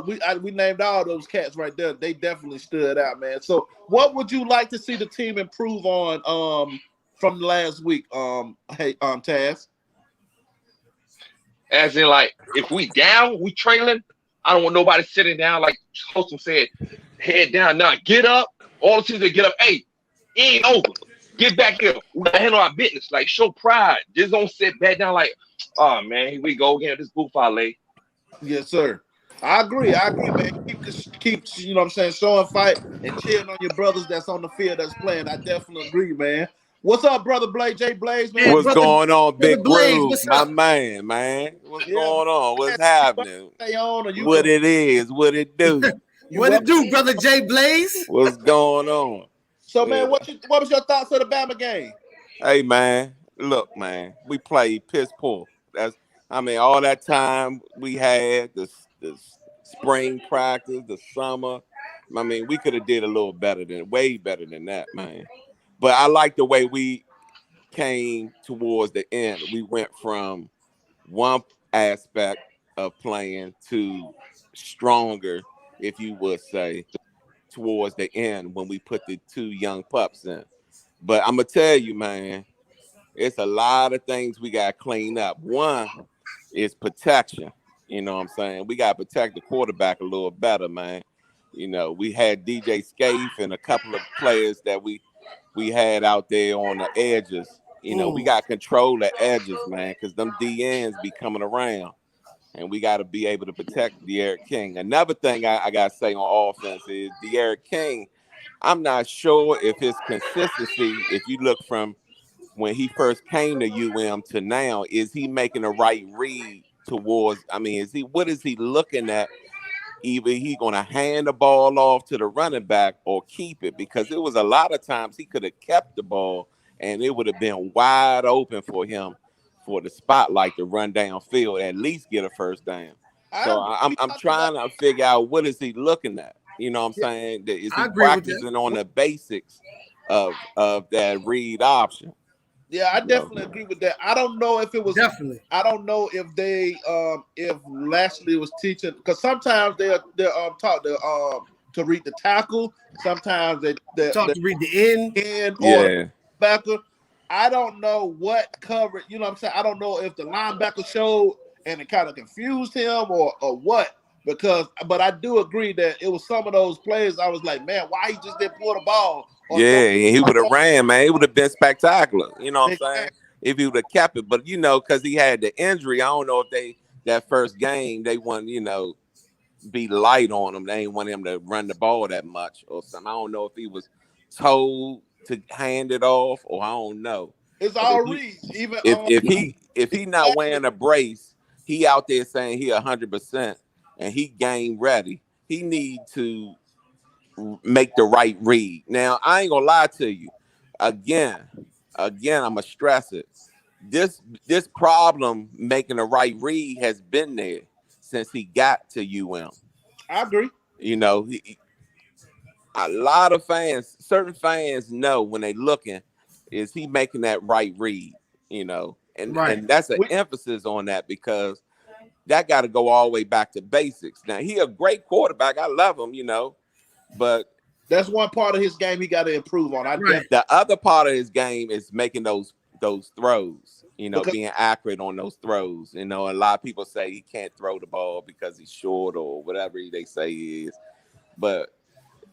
We named all those cats right there. They definitely stood out, man. So what would you like to see the team improve on from last week? Taz? As in, like, if we down, we trailing. I don't want nobody sitting down, like Holston said, head down. Now get up. All the teams that get up, hey, it ain't over. Get back here. We gotta handle our business. Like, show pride. Just don't sit back down like, oh man, here we go again. This goof I lay. Yes, sir. I agree, man. Keep you know what I'm saying, showing fight and cheering on your brothers that's on the field that's playing. I definitely agree, man. What's up, brother Blaze? Jay Blaze, man. What's going on, Big Groove? My man, What's going on? What's happening? What it is, what it do. What it do, brother Jay Blaze? What's going on? So, man, what was your thoughts of the Bama game? Hey, man, look, man, we played piss poor. All that time we had, the spring practice, the summer. We could have did a little way better than that, man. But I like the way we came towards the end. We went from one aspect of playing to stronger, if you would say, towards the end when we put the 2 young pups in. But I'm going to tell you, man, it's a lot of things we got to clean up. One is protection. You know what I'm saying? We got to protect the quarterback a little better, man. You know, we had DJ Scaife and a couple of players that we had out there on the edges. You know, we got to control the edges, man, because them DNs be coming around. And we got to be able to protect De'Aaron King. Another thing I got to say on offense is De'Aaron King, I'm not sure if his consistency, if you look from when he first came to UM to now, is he making the right read towards, what is he looking at? Either he going to hand the ball off to the running back or keep it, because it was a lot of times he could have kept the ball and it would have been wide open for him for the spotlight to run downfield, at least get a first down. So I'm trying to figure out what is he looking at. You know what I'm saying? Is he practicing on the basics of that read option? Yeah, I definitely agree with that. I don't know if it was definitely. I don't know if they if Lashley was teaching, because sometimes they're taught to read the tackle. Sometimes they taught to read the end or backer. I don't know what coverage. You know what I'm saying? I don't know if the linebacker showed and it kind of confused him or what. But I do agree that it was some of those plays. I was like, man, why he just didn't pull the ball? He would have ran, man. It would have been spectacular. You know what I'm saying? If he would have kept it. But, because he had the injury, I don't know if that first game, they want, be light on him. They ain't want him to run the ball that much or something. I don't know if he was told to hand it off or I don't know. It's all reads. Even if he not wearing a brace, he out there saying he 100% and he game ready. He need to make the right read. Now, I ain't gonna lie to you. Again, I'm gonna stress it. This problem making the right read has been there since he got to UM. I agree. A lot of fans, certain fans know when they looking, is he making that right read? And that's an emphasis on that, because that got to go all the way back to basics. Now, he a great quarterback. I love him, but that's one part of his game he got to improve on. The other part of his game is making those throws, being accurate on those throws. A lot of people say he can't throw the ball because he's short or whatever they say he is. But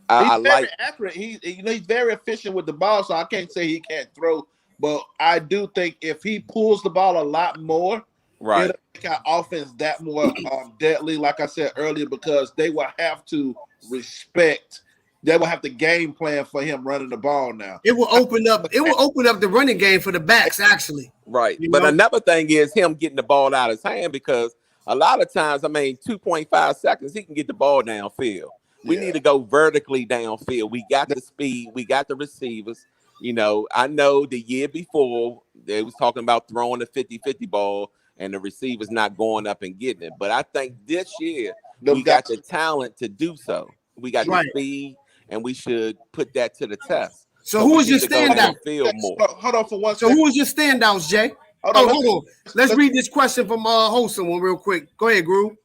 he's very accurate. He's very efficient with the ball, so I can't say he can't throw. But I do think if he pulls the ball a lot more, it'll make our offense that more deadly, like I said earlier, because they will have to respect they will have to game plan for him running the ball now. It will open up. It will open up the running game for the backs, actually. Right. You But know? another thing is him getting the ball out of his hand, because a lot of times, 2.5 seconds, he can get the ball downfield. We need to go vertically downfield. We got the speed. We got the receivers. I know the year before they was talking about throwing the 50-50 ball and the receivers not going up and getting it. But I think this year we got the talent to do so. We got the speed, and we should put that to the test. So who was your standout? More. Hold on for one second. So who was your standouts, Jay? Hold on. Let's read this question from Wholesome one real quick. Go ahead, Groove.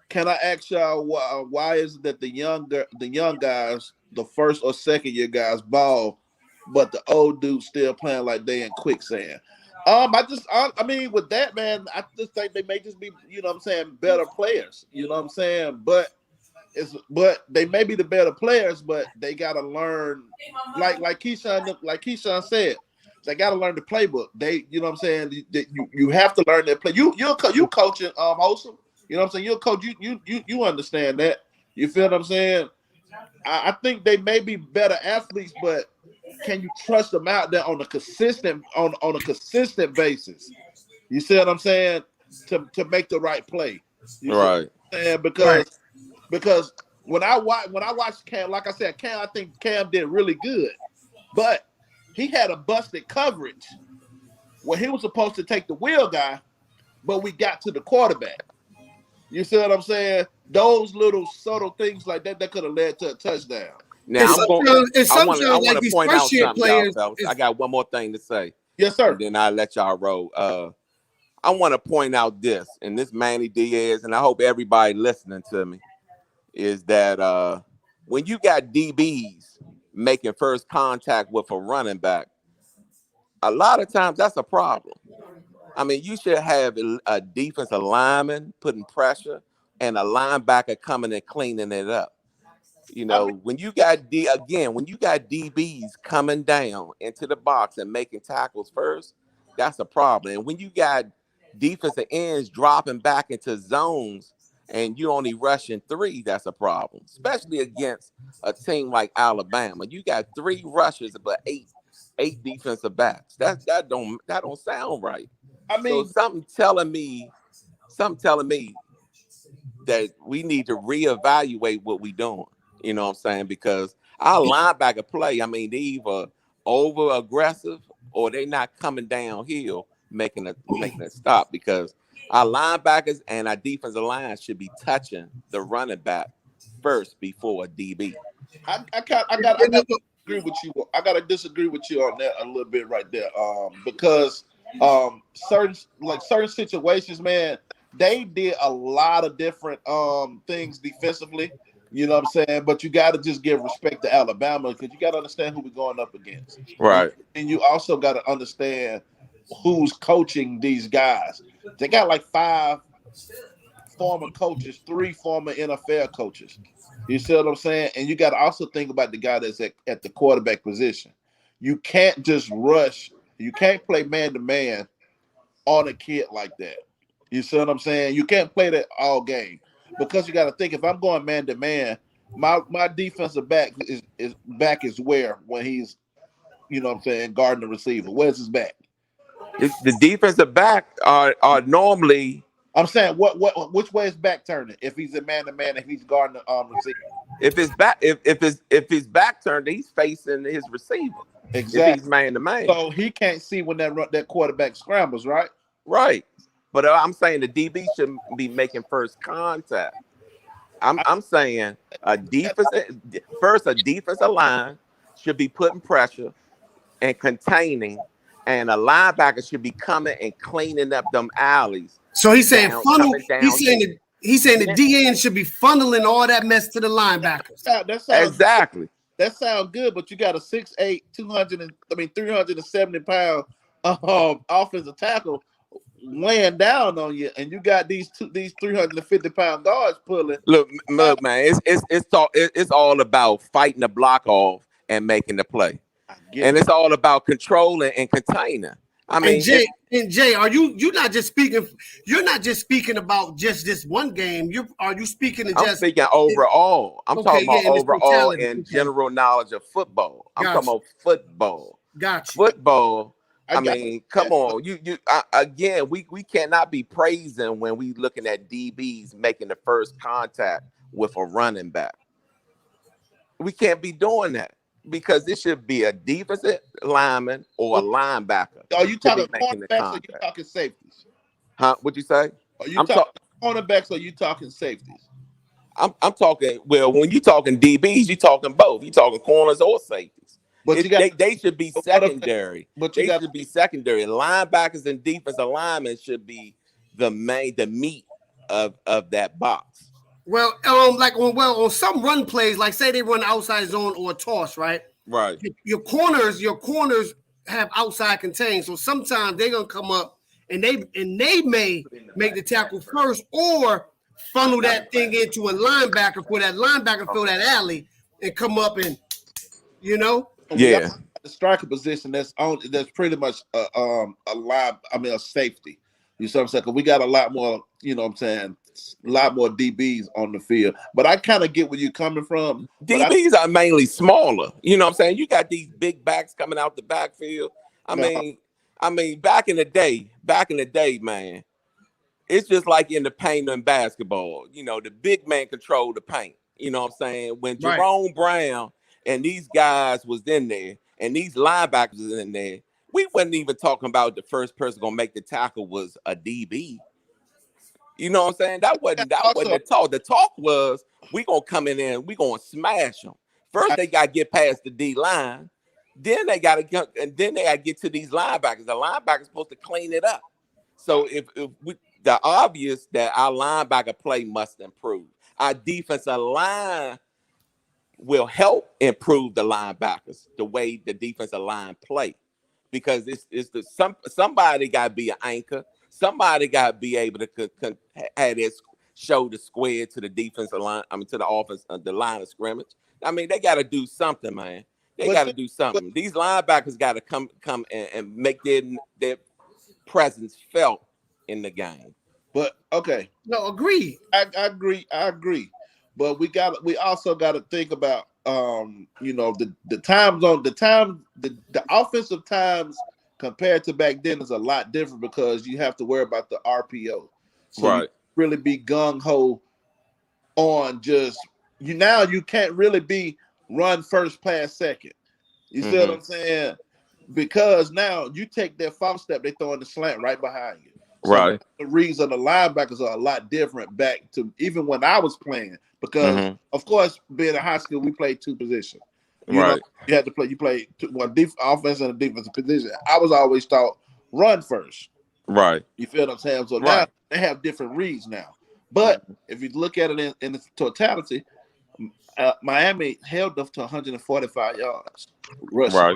Can I ask y'all why is it that the young guys, the first or second year guys, ball, but the old dudes still playing like they in quicksand? With that, man, I just think they may just be, better players. You know what I'm saying? But they may be the better players, but they gotta learn, like Keyshawn said, they gotta learn the playbook. You have to learn that play. You coaching Wholesome. You know what I'm saying? You're a coach. You understand that. You feel what I'm saying? I think they may be better athletes, but can you trust them out there on a consistent basis? You see what I'm saying? To make the right play. Right. Because when I watched Cam, like I said, I think Cam did really good, but he had a busted coverage where he was supposed to take the wheel guy, but we got to the quarterback. You see what I'm saying? Those little subtle things like that could have led to a touchdown. Now I want to point out something, y'all, I got one more thing to say. Yes, sir. And then I'll let y'all roll. I want to point out this, and this Manny Diaz, and I hope everybody listening to me, is that when you got DBs making first contact with a running back, a lot of times that's a problem. You should have a defensive lineman putting pressure and a linebacker coming and cleaning it up. When you got DBs coming down into the box and making tackles first, that's a problem. And when you got defensive ends dropping back into zones and you only rushing 3, that's a problem. Especially against a team like Alabama. You got 3 rushers but eight defensive backs. That don't sound right. So something telling me that we need to reevaluate what we're doing. You know what I'm saying? Because our linebacker play, they either over aggressive or they not coming downhill making a stop, because our linebackers and our defensive line should be touching the running back first before a DB. I gotta agree with you. I gotta disagree with you on that a little bit right there. Because certain situations, man, they did a lot of different things defensively. You know what I'm saying? But you got to just give respect to Alabama, because you got to understand who we're going up against. Right. And you also got to understand who's coaching these guys. They got like 5 former coaches, 3 former NFL coaches. You see what I'm saying? And you got to also think about the guy that's at the quarterback position. You can't just rush. You can't play man-to-man on a kid like that. You see what I'm saying? You can't play that all game. Because you got to think, if I'm going man to man, my defensive back is where when he's, guarding the receiver. Where's his back? The defensive back are normally. I'm saying which way is back turning? If he's a man to man, if he's guarding the receiver. If his back turned, he's facing his receiver. Exactly. If he's man to man, so he can't see when that quarterback scrambles, right? Right. But I'm saying the DB should be making first contact. I'm saying a defensive line should be putting pressure and containing, and a linebacker should be coming and cleaning up them alleys. So he's saying funnel. He's saying the DN should be funneling all that mess to the linebackers. Exactly. That sounds good, but you got a 6'8", 370 pound offensive tackle weighing down on you, and you got these 350 pound guards pulling. Look, man, it's all about fighting the block off and making the play, and it's all about controlling and containing. I mean, Jay, are you not just speaking? You're not just speaking about just this one game. Are you speaking to I'm just speaking overall. I'm talking about in its overall totality. and general knowledge of football. I'm talking about football. Got you. Football. I I mean, come on. Again, we cannot be praising when we looking at DBs making the first contact with a running back. We can't be doing that because it should be a defensive lineman or a linebacker. Are you talking making the cornerbacks or you contact. talking safeties? Huh? What'd you say? Are you talking cornerbacks or you talking safeties? I'm talking. Well, when you talking DBs, you talking both. You talking corners or safeties. But They should be secondary. But they should be secondary. Linebackers and defensive linemen should be the meat of that box. Well, on some run plays, like say they run outside zone or a toss, right? Right. Your corners have outside contain, so sometimes they're gonna come up and they may make the tackle first or funnel that thing into a linebacker for that linebacker fill that alley and come up and Yeah. The striker position that's pretty much a safety. You see what I'm saying? 'Cause we got a lot more, you know what I'm saying, a lot more DBs on the field. But I kind of get where you're coming from. DBs are mainly smaller. You know what I'm saying? You got these big backs coming out the backfield. I mean, back in the day, man, it's just like in the paint and basketball. You know, the big man controlled the paint. You know what I'm saying? When Jerome Brown and these guys was in there and these linebackers was in there, we wasn't even talking about the first person gonna make the tackle was a DB. You know what I'm saying? That wasn't the talk. The talk was we gonna come in there and we gonna smash them. First, they gotta get past the D line. Then they gotta get to these linebackers. The linebackers supposed to clean it up. So if the obvious that our linebacker play must improve. Our defensive line will help improve the linebackers, the way the defensive line play. Because somebody got to be an anchor. Somebody got to be able to have this shoulder square to the defensive line. I mean, to the offense, the line of scrimmage. I mean, they got to do something, man. They got to do something. These linebackers got to come and make their presence felt in the game. But okay, no, agree. I agree. But we also got to think about the time zone, the offensive times compared to back then is a lot different because you have to worry about the RPO. So you really be gung ho on just you can't really be run first, pass second. You see what I'm saying? Because now you take that false step, they throw in the slant right behind you. So the reason the linebackers are a lot different back to even when I was playing. Because of course, being in high school, we played two positions. You know, you had to play. You played one offense and a defensive position. I was always taught run first. Right. You feel what I'm saying? So now they have different reads now. But if you look at it in its totality, Miami held up to 145 yards rushing. Right.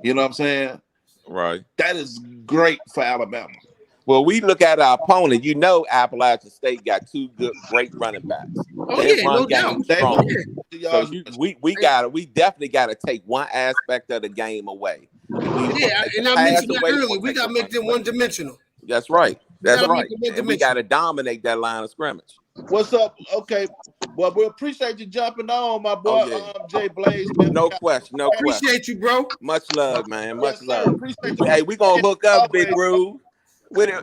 You know what I'm saying? Right. That is great for Alabama. Well, we look at our opponent. You know, Appalachian State got two great running backs. They run game strong. So we definitely got to take one aspect of the game away. And I mentioned that earlier. We got to make them one-dimensional. That's right. That's right. And we got to dominate that line of scrimmage. What's up? Okay. Well, we appreciate you jumping on, my boy, Jay Blaze. Man. No question. Appreciate you, bro. Much love, man. Much love. Hey, we gonna hook up, Big Groove.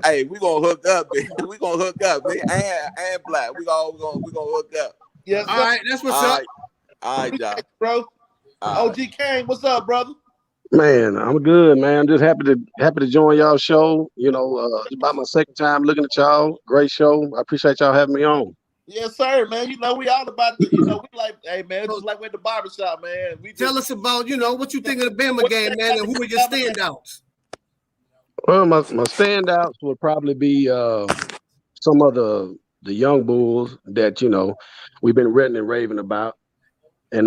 Hey, we gonna hook up, big. We gonna hook up, big. And Black. We gonna hook up. Yes. All right, that's what's up. All right, Josh. Bro. OG Kane, what's up, brother? Man, I'm good, man. I'm just happy to join y'all show. You know, it's about my second time looking at y'all. Great show. I appreciate y'all having me on. Yes, sir, man. You know, we all about we like, hey, man, just like we're at the barbershop, man. Tell us about, what you think of the Bama game, man, and who are your standouts? Well, my standouts would probably be some of the young bulls that, we've been ranting and raving about. And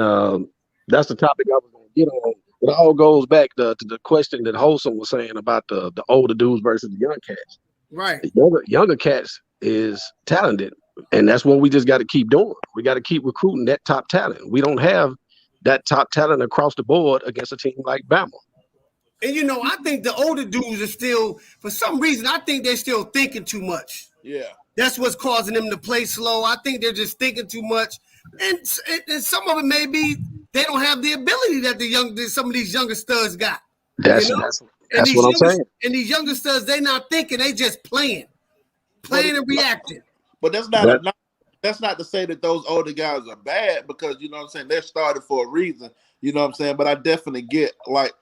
that's the topic I was going to get on. It all goes back to the question that Wholesome was saying about the older dudes versus the young cats. Right. The younger cats is talented, and that's what we just got to keep doing. We got to keep recruiting that top talent. We don't have that top talent across the board against a team like Bama. And I think the older dudes are still, for some reason, I think they're still thinking too much. Yeah. That's what's causing them to play slow. I think they're just thinking too much, and some of it may be they don't have the ability that some of these younger studs got. That's what I'm saying. And these younger studs, they not thinking, they just playing and reacting. But that's not to say that those older guys are bad, because you know what I'm saying, they're started for a reason. You know what I'm saying? But I definitely get like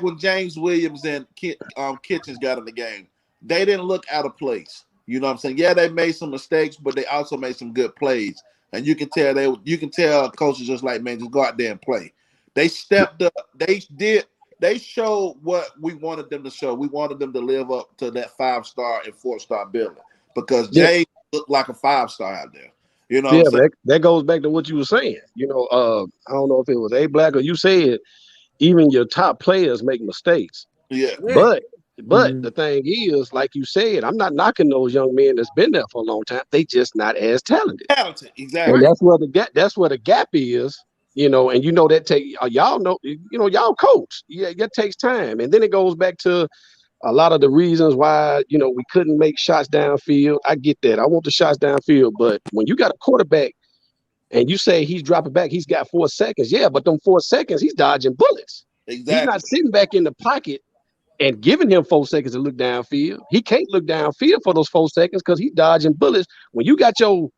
when James Williams and Kitchens got in the game, they didn't look out of place. You know what I'm saying? Yeah, they made some mistakes, but they also made some good plays. And you can tell coaches just like, man, just go out there and play. They stepped up. They showed what we wanted them to show. We wanted them to live up to that 5-star and 4-star building, because Jay looked like a 5-star out there. You know, but that goes back to what you were saying. I don't know if it was A-Black or you said even your top players make mistakes. Yeah. But the thing is, like you said, I'm not knocking those young men that's been there for a long time. They just not as talented. Exactly. And that's where the gap is. And that take y'all coach. Yeah, that takes time. And then it goes back to a lot of the reasons why, we couldn't make shots downfield. I get that. I want the shots downfield. But when you got a quarterback and you say he's dropping back, he's got 4 seconds. Yeah, but them 4 seconds, he's dodging bullets. Exactly. He's not sitting back in the pocket and giving him 4 seconds to look downfield. He can't look downfield for those 4 seconds because he's dodging bullets. When you got your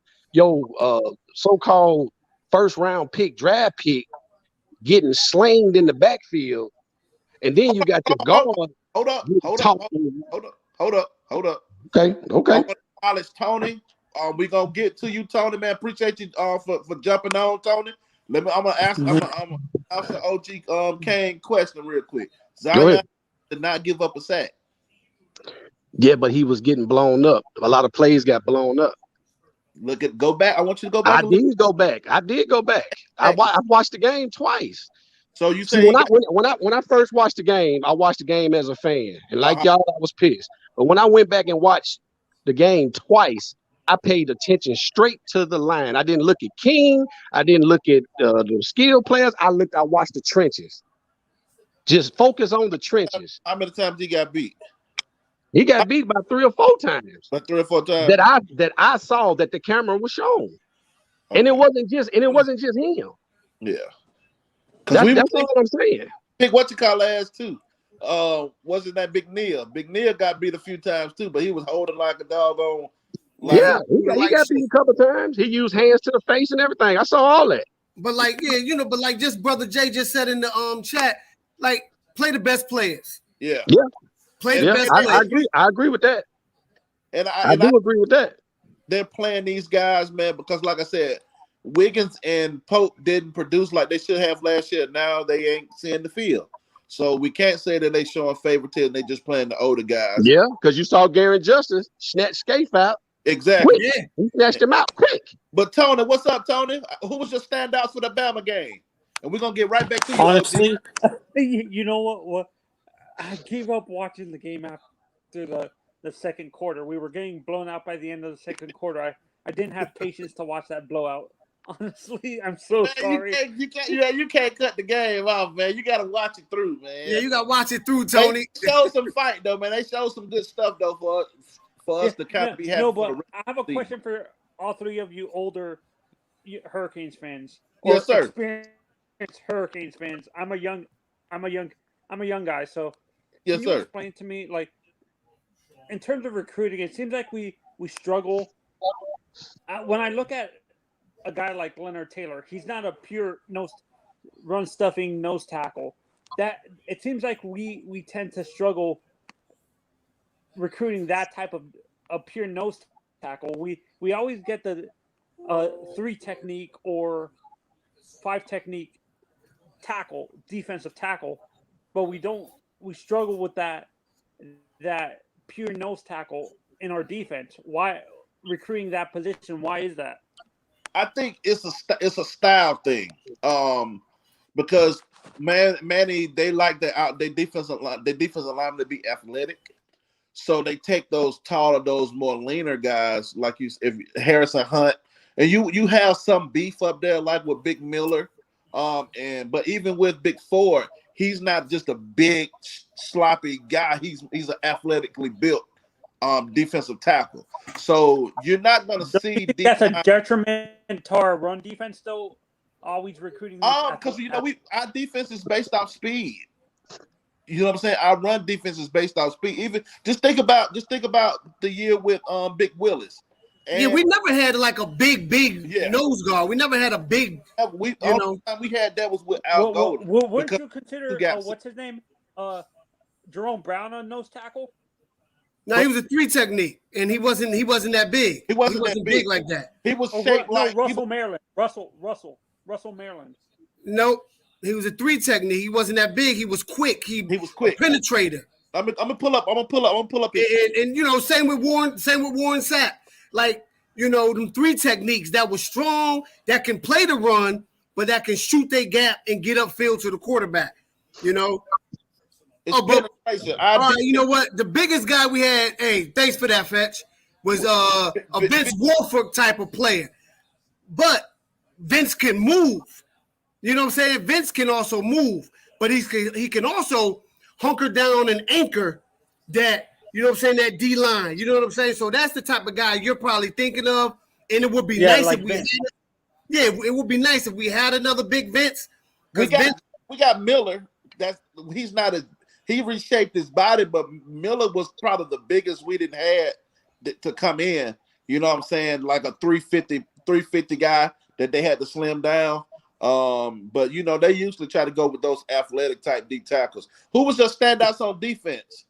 so-called first-round pick, draft pick, getting slanged in the backfield, and then you got your guard. Hold up. Okay. I'm gonna acknowledge Tony. We gonna get to you, Tony. Man, appreciate you for jumping on, Tony. I'm gonna ask. I'm gonna ask the OG Kane question real quick. Zion did not give up a sack. Yeah, but he was getting blown up. A lot of plays got blown up. Go back. I want you to go back. I did go back. I watched the game twice. So you say when I first watched the game, I watched the game as a fan, and like y'all, I was pissed. But when I went back and watched the game twice, I paid attention straight to the line. I didn't look at King. I didn't look at the skill players. I watched the trenches. Just focus on the trenches. How many times he got beat? He got beat by 3 or 4 times. By 3 or 4 times that I saw that the camera was showing, and it wasn't just him. Yeah. That's all I'm saying. Pick what you call ass too. Wasn't that Big Neil? Big Neil got beat a few times too, but he was holding like a doggone. He got beat a couple times. He used hands to the face and everything. I saw all that. But just Brother Jay just said in the chat, play the best players. Yeah. Play the best players. I agree with that. And I do agree with that. They're playing these guys, man, because like I said, Wiggins and Pope didn't produce like they should have last year. Now they ain't seeing the field. So we can't say that they showing favoritism. They just playing the older guys. Yeah, because you saw Gary Justice snatch Scaife out. Exactly. Quick. Yeah. He snatched him out quick. But Tony, what's up, Tony? Who was your standouts for the Bama game? And we're gonna get right back to you. Honestly, you know what? I gave up watching the game after the second quarter. We were getting blown out by the end of the second quarter. I didn't have patience to watch that blowout. Honestly, I'm so sorry. You can't cut the game off, man. You gotta watch it through, man. Yeah, you gotta watch it through, Tony. They show some fight though, man. They show some good stuff though for us to kind of be happy. No, but I have a question for all 3 of you older Hurricanes fans. Yes, sir. Experienced Hurricanes fans. I'm a young guy, so yes, can you sir. explain to me, in terms of recruiting, it seems like we struggle. When I look at a guy like Leonard Taylor, he's not a pure run stuffing nose tackle. That it seems like we tend to struggle recruiting that type of a pure nose tackle. We always get the 3 technique or 5 technique tackle, defensive tackle, but we struggle with that pure nose tackle in our defense. Why recruiting that position? Why is that? I think it's a style thing. Because Manny, they like their defensive linemen to be athletic, so they take those taller, those more leaner guys like if Harrison Hunt, and you have some beef up there like with Big Miller, but even with Big Ford, he's not just a big sloppy guy. He's an athletically built defensive tackle. So you're not going to see that's a detriment to our run defense, though. Always recruiting because our defense is based off speed. You know what I'm saying? Our run defense is based off speed. Even just think about the year with Big Willis. And we never had like a big nose guard. We never had a big. The time we had that was with Al Golden. Wouldn't you consider what's his name? Jerome Brown on nose tackle? No, he was a 3 technique, and he wasn't that big. He wasn't that big like that. He was shaped like Russell Maryland. Russell Maryland. Nope. He was a 3 technique. He wasn't that big. He was quick. He was quick. Penetrator. I'm gonna pull up. And same with Warren Sapp. Like, them 3 techniques that was strong, that can play the run, but that can shoot their gap and get upfield to the quarterback. Penetration. All right, you know what? The biggest guy we had, hey, thanks for that, Fetch, was a Vince Wolford type of player. But Vince can move. You know what I'm saying? Vince can also move, but he can also hunker down and anchor that, that D line. You know what I'm saying? So that's the type of guy you're probably thinking of, and it would be nice if we it would be nice if we had another big Vince. We got Miller. He reshaped his body, but Miller was probably the biggest we didn't have to come in. You know what I'm saying? Like a 350 guy that they had to slim down. But they usually try to go with those athletic type D tackles. Who was your standouts on defense,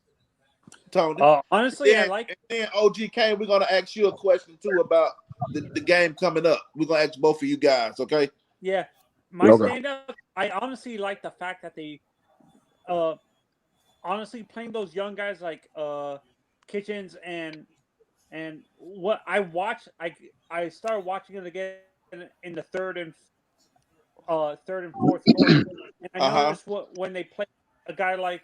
Tony? Honestly, and then OG Kane, we're gonna ask you a question too about the game coming up. We're gonna ask both of you guys, okay? Yeah. My standout, I honestly like the fact that they honestly playing those young guys like Kitchens and what I watched, I started watching it again in the third and fourth quarter. And I noticed when they play a guy like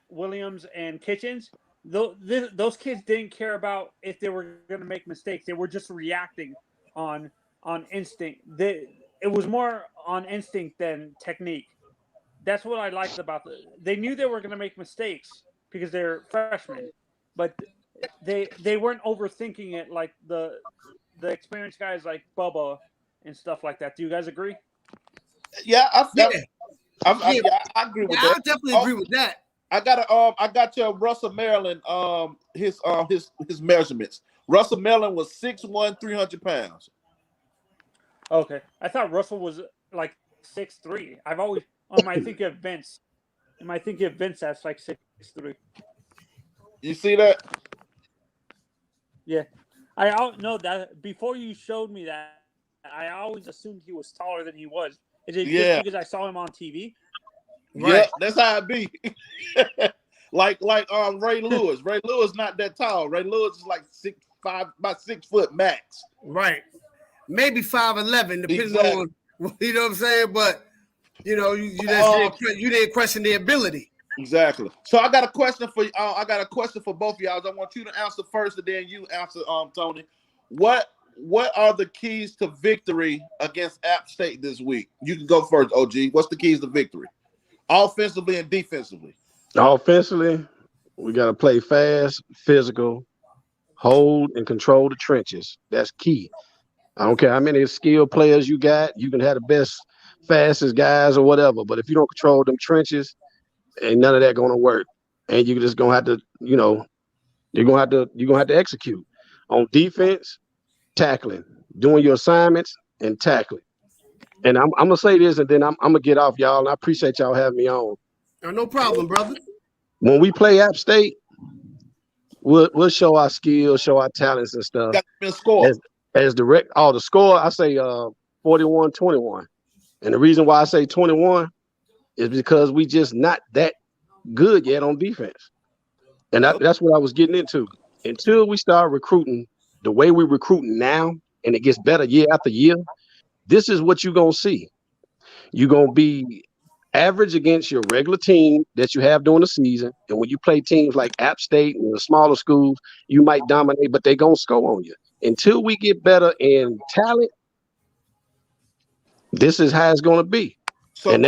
Williams and Kitchens, those kids didn't care about if they were going to make mistakes. They were just reacting on instinct. It was more on instinct than technique. That's what I liked about it. They knew they were going to make mistakes because they're freshmen, but they weren't overthinking it like the experienced guys like Bubba and stuff like that. Do you guys agree? Yeah, I agree with that. I definitely agree with that. I got your Russell Maryland his measurements. Russell Maryland was 6'1", 300 pounds. Okay, I thought Russell was like 6'3". I've always I think of Vince. I think of Vince that's like 6'3". You see that? Yeah, I don't know that. Before you showed me that, I always assumed he was taller than he was. Is it just because I saw him on TV? Right. Yeah, that's how it be. like Ray Lewis. Ray Lewis not that tall. Ray Lewis is like 6'5", about 6 foot max. Right. Maybe 5'11", depending on you know what I'm saying. But you didn't question the ability. Exactly. So I got a question for you. I got a question for both of y'all. I want you to answer first, and then you answer, Tony. What are the keys to victory against App State this week? You can go first, OG. What's the keys to victory, offensively and defensively? Offensively, we got to play fast, physical, hold and control the trenches. That's key. I don't care how many skilled players you got. You can have the best, fastest guys or whatever, but if you don't control them trenches, ain't none of that going to work. And you're just going to have to, you're going to have to execute. On defense, tackling, doing your assignments and tackling. And I'm going to say this, and then I'm going to get off, y'all, and I appreciate y'all having me on. No problem, brother. When we play App State, we'll show our skills, show our talents and stuff. Got the score. As direct, the score, I say 41-21. And the reason why I say 21 is because we just not that good yet on defense. And that's what I was getting into. Until we start recruiting the way we recruit now, and it gets better year after year, this is what you're going to see. You're going to be average against your regular team that you have during the season. And when you play teams like App State and the smaller schools, you might dominate, but they're going to score on you. Until we get better in talent, this is how it's going to be. So, and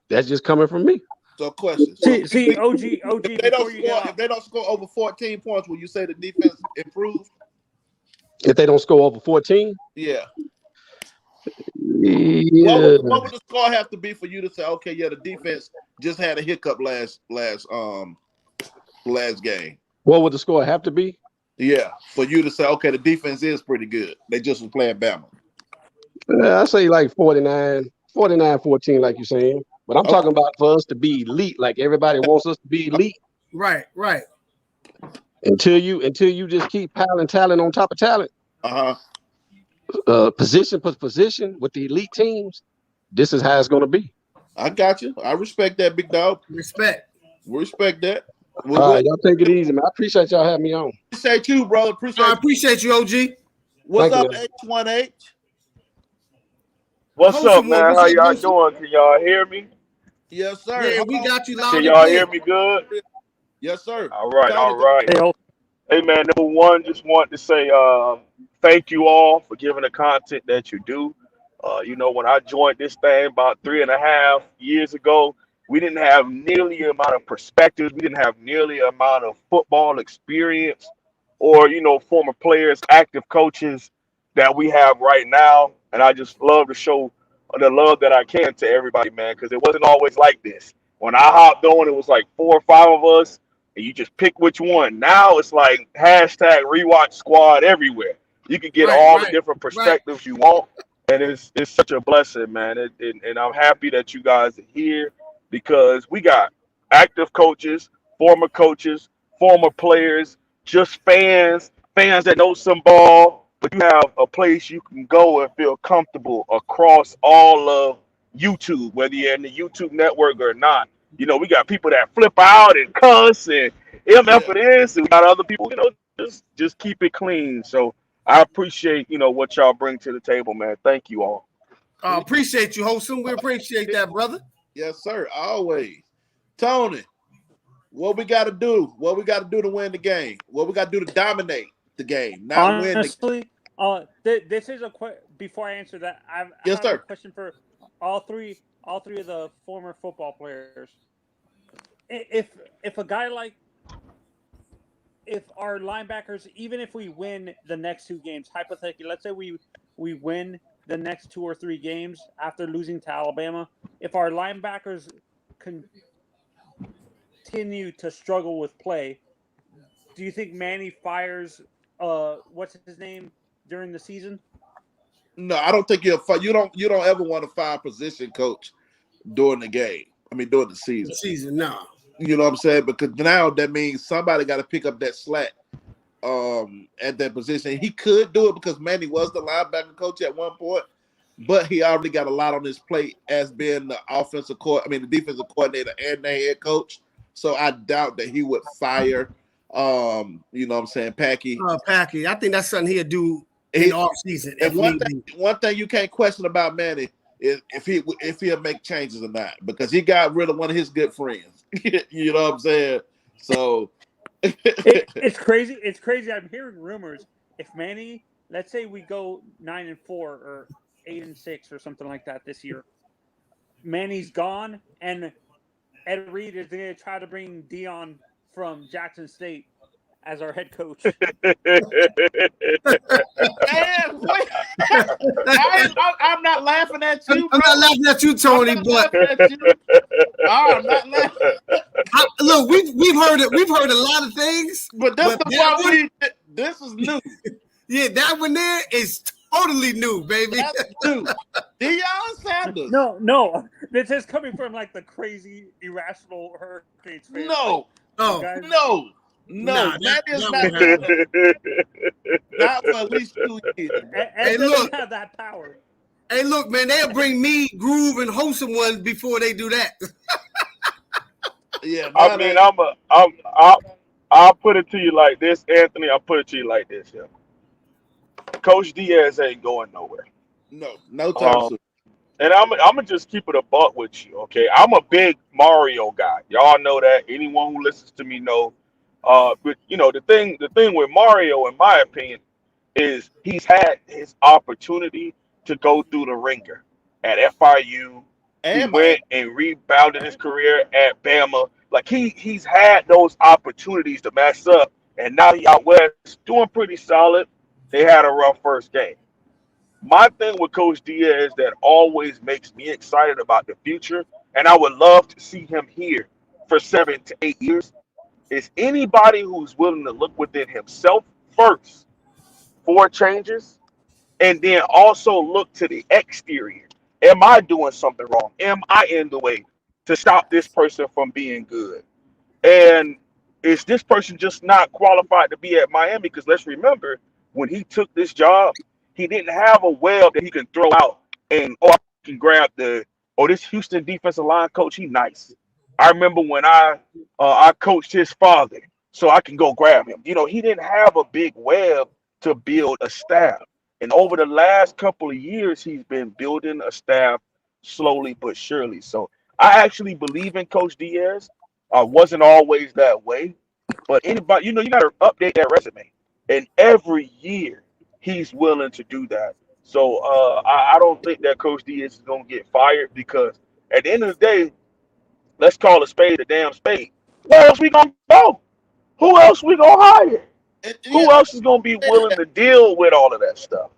That's just coming from me. So, question. So See, OG, if they don't before you get score, off, if they don't score over 14 points, will you say the defense improved? If they don't score over 14, Yeah. yeah. What would the score have to be for you to say, okay, yeah, the defense just had a hiccup last game? What would the score have to be? Yeah, for you to say, okay, the defense is pretty good. They just was playing Bama. I say like 49, 14, like you're saying. But I'm talking about for us to be elite, like everybody wants us to be elite. Right. Until you just keep piling talent on top of talent. Position per position with the elite teams, this is how it's going to be. I got you. I respect that, big dog. Respect that. All right, y'all take it easy, man. I appreciate y'all having me on. Appreciate you, brother. I appreciate you, OG. What's Thank up, H1H? What's up, man? What's How up, y'all Wilson? doing? Can y'all hear me? Yes, sir. Yeah, we got you loud Can and y'all clear. hear me good? Yes, sir. All right, Tony, all right. Hey, man, number one, just want to say thank you all for giving the content that you do. You know, when I joined this thing about 3.5 years ago, we didn't have nearly the amount of perspectives. We didn't have nearly the amount of football experience or, you know, former players, active coaches that we have right now. And I just love to show the love that I can to everybody, man, because it wasn't always like this. When I hopped on, it was like 4 or 5 of us, and you just pick which one. Now it's like hashtag rewatch squad everywhere. You can get all the different perspectives you want, and it's such a blessing, man. And I'm happy that you guys are here because we got active coaches, former players, just fans that know some ball, but you have a place you can go and feel comfortable across all of YouTube, whether you're in the YouTube network or not. You know, we got people that flip out and cuss and MF it is, and we got other people, you know, just keep it clean. So I appreciate, you know, what y'all bring to the table, man. Thank you all. Appreciate you, Wholesome. We appreciate that, brother. Yes, sir. Always. Tony, what we got to do? What we got to do to win the game? What we got to do to dominate the game? Not win the game. This is a question. Before I answer that, I have a question for all three of the former football players. If a guy like, if our linebackers, even if we win the next 2 games, hypothetically, let's say we win the next 2 or 3 games after losing to Alabama, if our linebackers continue to struggle with play, do you think Manny fires what's his name during the season? No, I don't think you don't ever want to fire a position coach during the game. I mean, during the season. No. You know what I'm saying? Because now that means somebody got to pick up that slack at that position. He could do it because Manny was the linebacker coach at one point, but he already got a lot on his plate as being the the defensive coordinator and the head coach. So I doubt that he would fire you know what I'm saying, Packy. Packy. I think that's something he'll do in off season. And one thing you can't question about Manny is if he'll make changes or not, because he got rid of one of his good friends. You know what I'm saying? So it's crazy. It's crazy. I'm hearing rumors. If Manny, let's say we go 9-4 or 8-6 or something like that this year, Manny's gone, and Ed Reed is going to try to bring Dion from Jackson State as our head coach. I'm not laughing at you. I'm not laughing at you, Tony. But I'm not laughing. Look, we've heard it. We've heard a lot of things, but this is new. Yeah, that one there is totally new, baby. That's new. Deion Sanders. No, this is coming from like the crazy, irrational Hurricanes fans. No, that is not for at least 2 years. And doesn't have that power. Hey, look, man, they'll bring me, Groove, and Wholesome ones before they do that. Yeah, I mean, I'll put it to you like this, Anthony. I'll put it to you like this, yeah. Coach Diaz ain't going nowhere. No time soon. And I'm gonna just keep it a buck with you, okay? I'm a big Mario guy. Y'all know that. Anyone who listens to me know. But you know the thing with Mario, in my opinion, is he's had his opportunity to go through the ringer at FIU, He And went and rebounded his career at Bama. Like he's had those opportunities to mess up, and now he out west doing pretty solid. They had a rough first game. My thing with Coach Diaz that always makes me excited about the future, and I would love to see him here for 7 to 8 years, is anybody who's willing to look within himself first for changes, and then also look to the exterior. Am I doing something wrong? Am I in the way to stop this person from being good? And is this person just not qualified to be at Miami? Because let's remember, when he took this job, he didn't have a web that he can throw out and I can grab this Houston defensive line coach, he nice. I remember when I coached his father, so I can go grab him. He didn't have a big web to build a staff. And over the last couple of years, he's been building a staff slowly but surely. So I actually believe in Coach Diaz. I wasn't always that way, but anybody, you got to update that resume. And every year, he's willing to do that. So I don't think that Coach Diaz is going to get fired because at the end of the day, let's call a spade a damn spade. Where else we going to go? Who else we going to hire? Who else is going to be willing to deal with all of that stuff?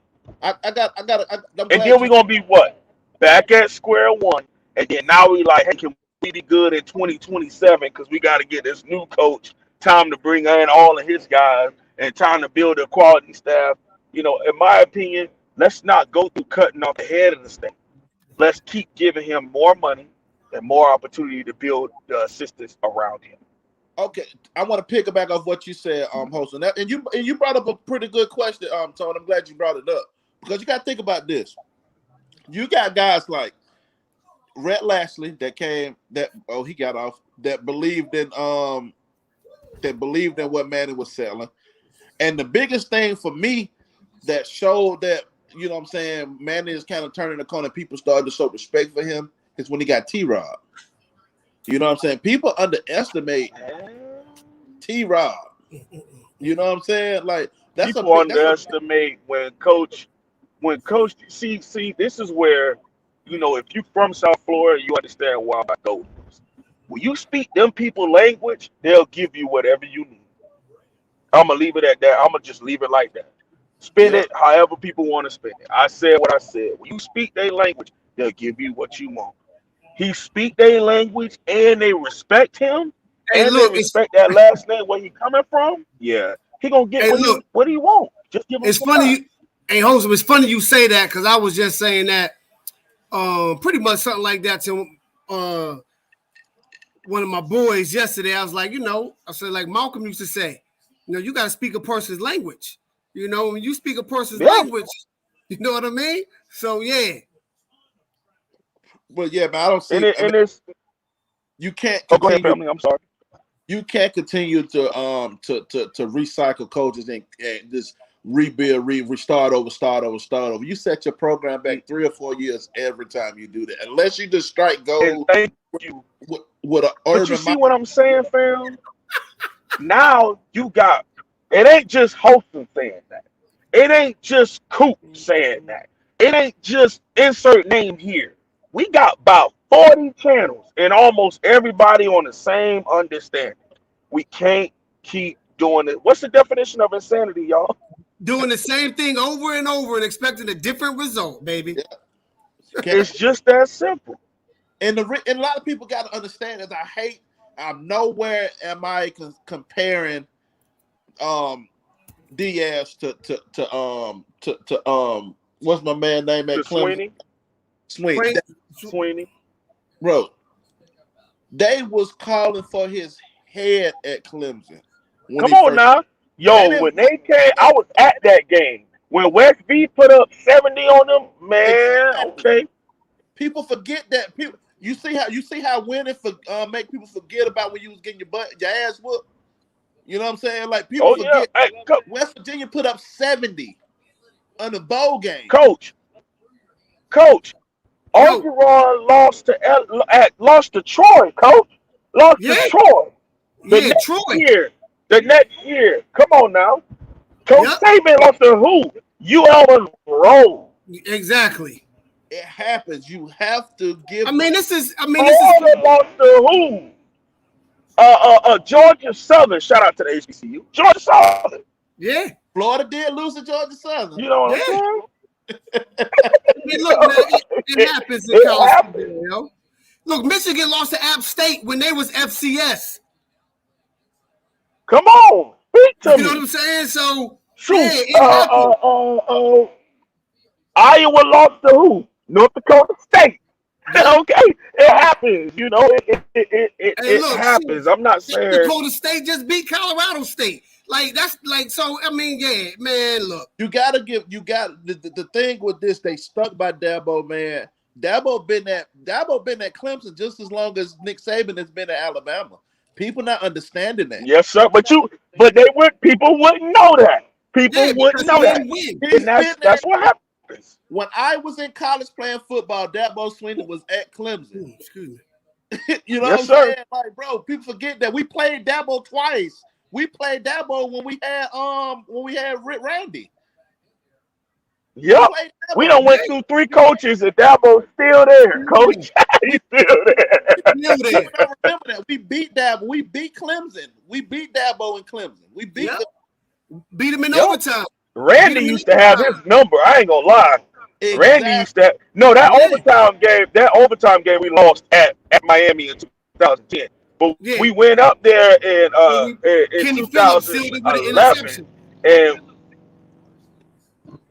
I'm And glad then we're going to be what? Back at square one. And then now we like, hey, can we be good in 2027 because we got to get this new coach time to bring in all of his guys and time to build a quality staff. In my opinion, let's not go through cutting off the head of the snake. Let's keep giving him more money and more opportunity to build the assistants around him. Okay, I want to pick it back off what you said, host, and you brought up a pretty good question, Tony. I'm glad you brought it up because you got to think about this. You got guys like Rhett Lashley he got off that believed in what Manning was selling, and the biggest thing for me that showed that Manning is kind of turning the corner. People started to show respect for him is when he got T-Rod. You know what I'm saying? People underestimate T-Rod. You know what I'm saying? Like people underestimate when coach see this is where if you from South Florida, you understand why I go. When you speak them people language, they'll give you whatever you need. I'm gonna leave it at that. I'm gonna just leave it like that. Spend it however people want to spend it. I said what I said. When you speak their language, they'll give you what you want. He speak their language and they respect him. Hey, and look, they respect that last name where he coming from. Yeah, he gonna get what he want. Just give him. It's funny. Hey, Jose, it's funny you say that because I was just saying that pretty much something like that to one of my boys yesterday. I was like, I said like Malcolm used to say, you got to speak a person's language. When you speak a person's language, you know what I mean? So yeah. Well, yeah, but I don't see. You can't. Go ahead, family. I'm sorry. You can't continue to recycle coaches and just rebuild, restart over. You set your program back 3 or 4 years every time you do that, unless you just strike gold. Thank you. With an but you see what I'm saying, fam? Now you got. It ain't just Holton saying that. It ain't just Coop saying that. It ain't just insert name here. We got about 40 channels and almost everybody on the same understanding. We can't keep doing it. What's the definition of insanity, y'all? Doing the same thing over and over and expecting a different result, baby. Yeah. It's just that simple. And a lot of people got to understand that I'm nowhere am I comparing Diaz to what's my man name at Clemson? Sweeney. Bro, they was calling for his head at Clemson. Come on now. Yo, when they came, I was at that game. When West V put up 70 on them, man, okay. People forget that. You see how winning make people forget about when you was getting your ass whooped? You know what I'm saying? Like people forget. Yeah. Hey, West Virginia put up 70 on the bowl game. Coach. Orgeron lost to Troy, coach. Lost to Troy. The next year. Come on now. Coach Saban lost to who? You always roll. Exactly. It happens. You have to give. This is. Florida lost to who? Georgia Southern. Shout out to the HBCU. Georgia Southern. Yeah. Florida did lose to Georgia Southern. You know what I'm saying? Look, man, it happens in college football, yo. Look, Michigan lost to App State when they was FCS. Come on, speak to me. You know what I'm saying? So, shoot, yeah, it happens. Iowa lost to who? North Dakota State. Okay, it happens. You know, it happens. I'm not saying North Dakota State just beat Colorado State. Like that's like so. Yeah, man. Look, you got the thing with this. They stuck by Dabo, man. Dabo been at Clemson just as long as Nick Saban has been at Alabama. People not understanding that. Yes, sir. But people wouldn't know that. People wouldn't know that. And that's what happens. When I was in college playing football, Dabo Swinney was at Clemson. Excuse me. You know what I'm saying? Like, bro, people forget that we played Dabo twice. We played Dabo when we had Rick Randy. Yep. We done went through 3 coaches and Dabo's still there, coach. He's still there. Remember that. We beat Dabo. We beat Clemson. We beat Dabo in Clemson. We beat him in overtime. Randy used to have his number. I ain't gonna lie. Exactly. Randy used to that overtime game we lost at Miami in 2010. But we went up there in 2011. And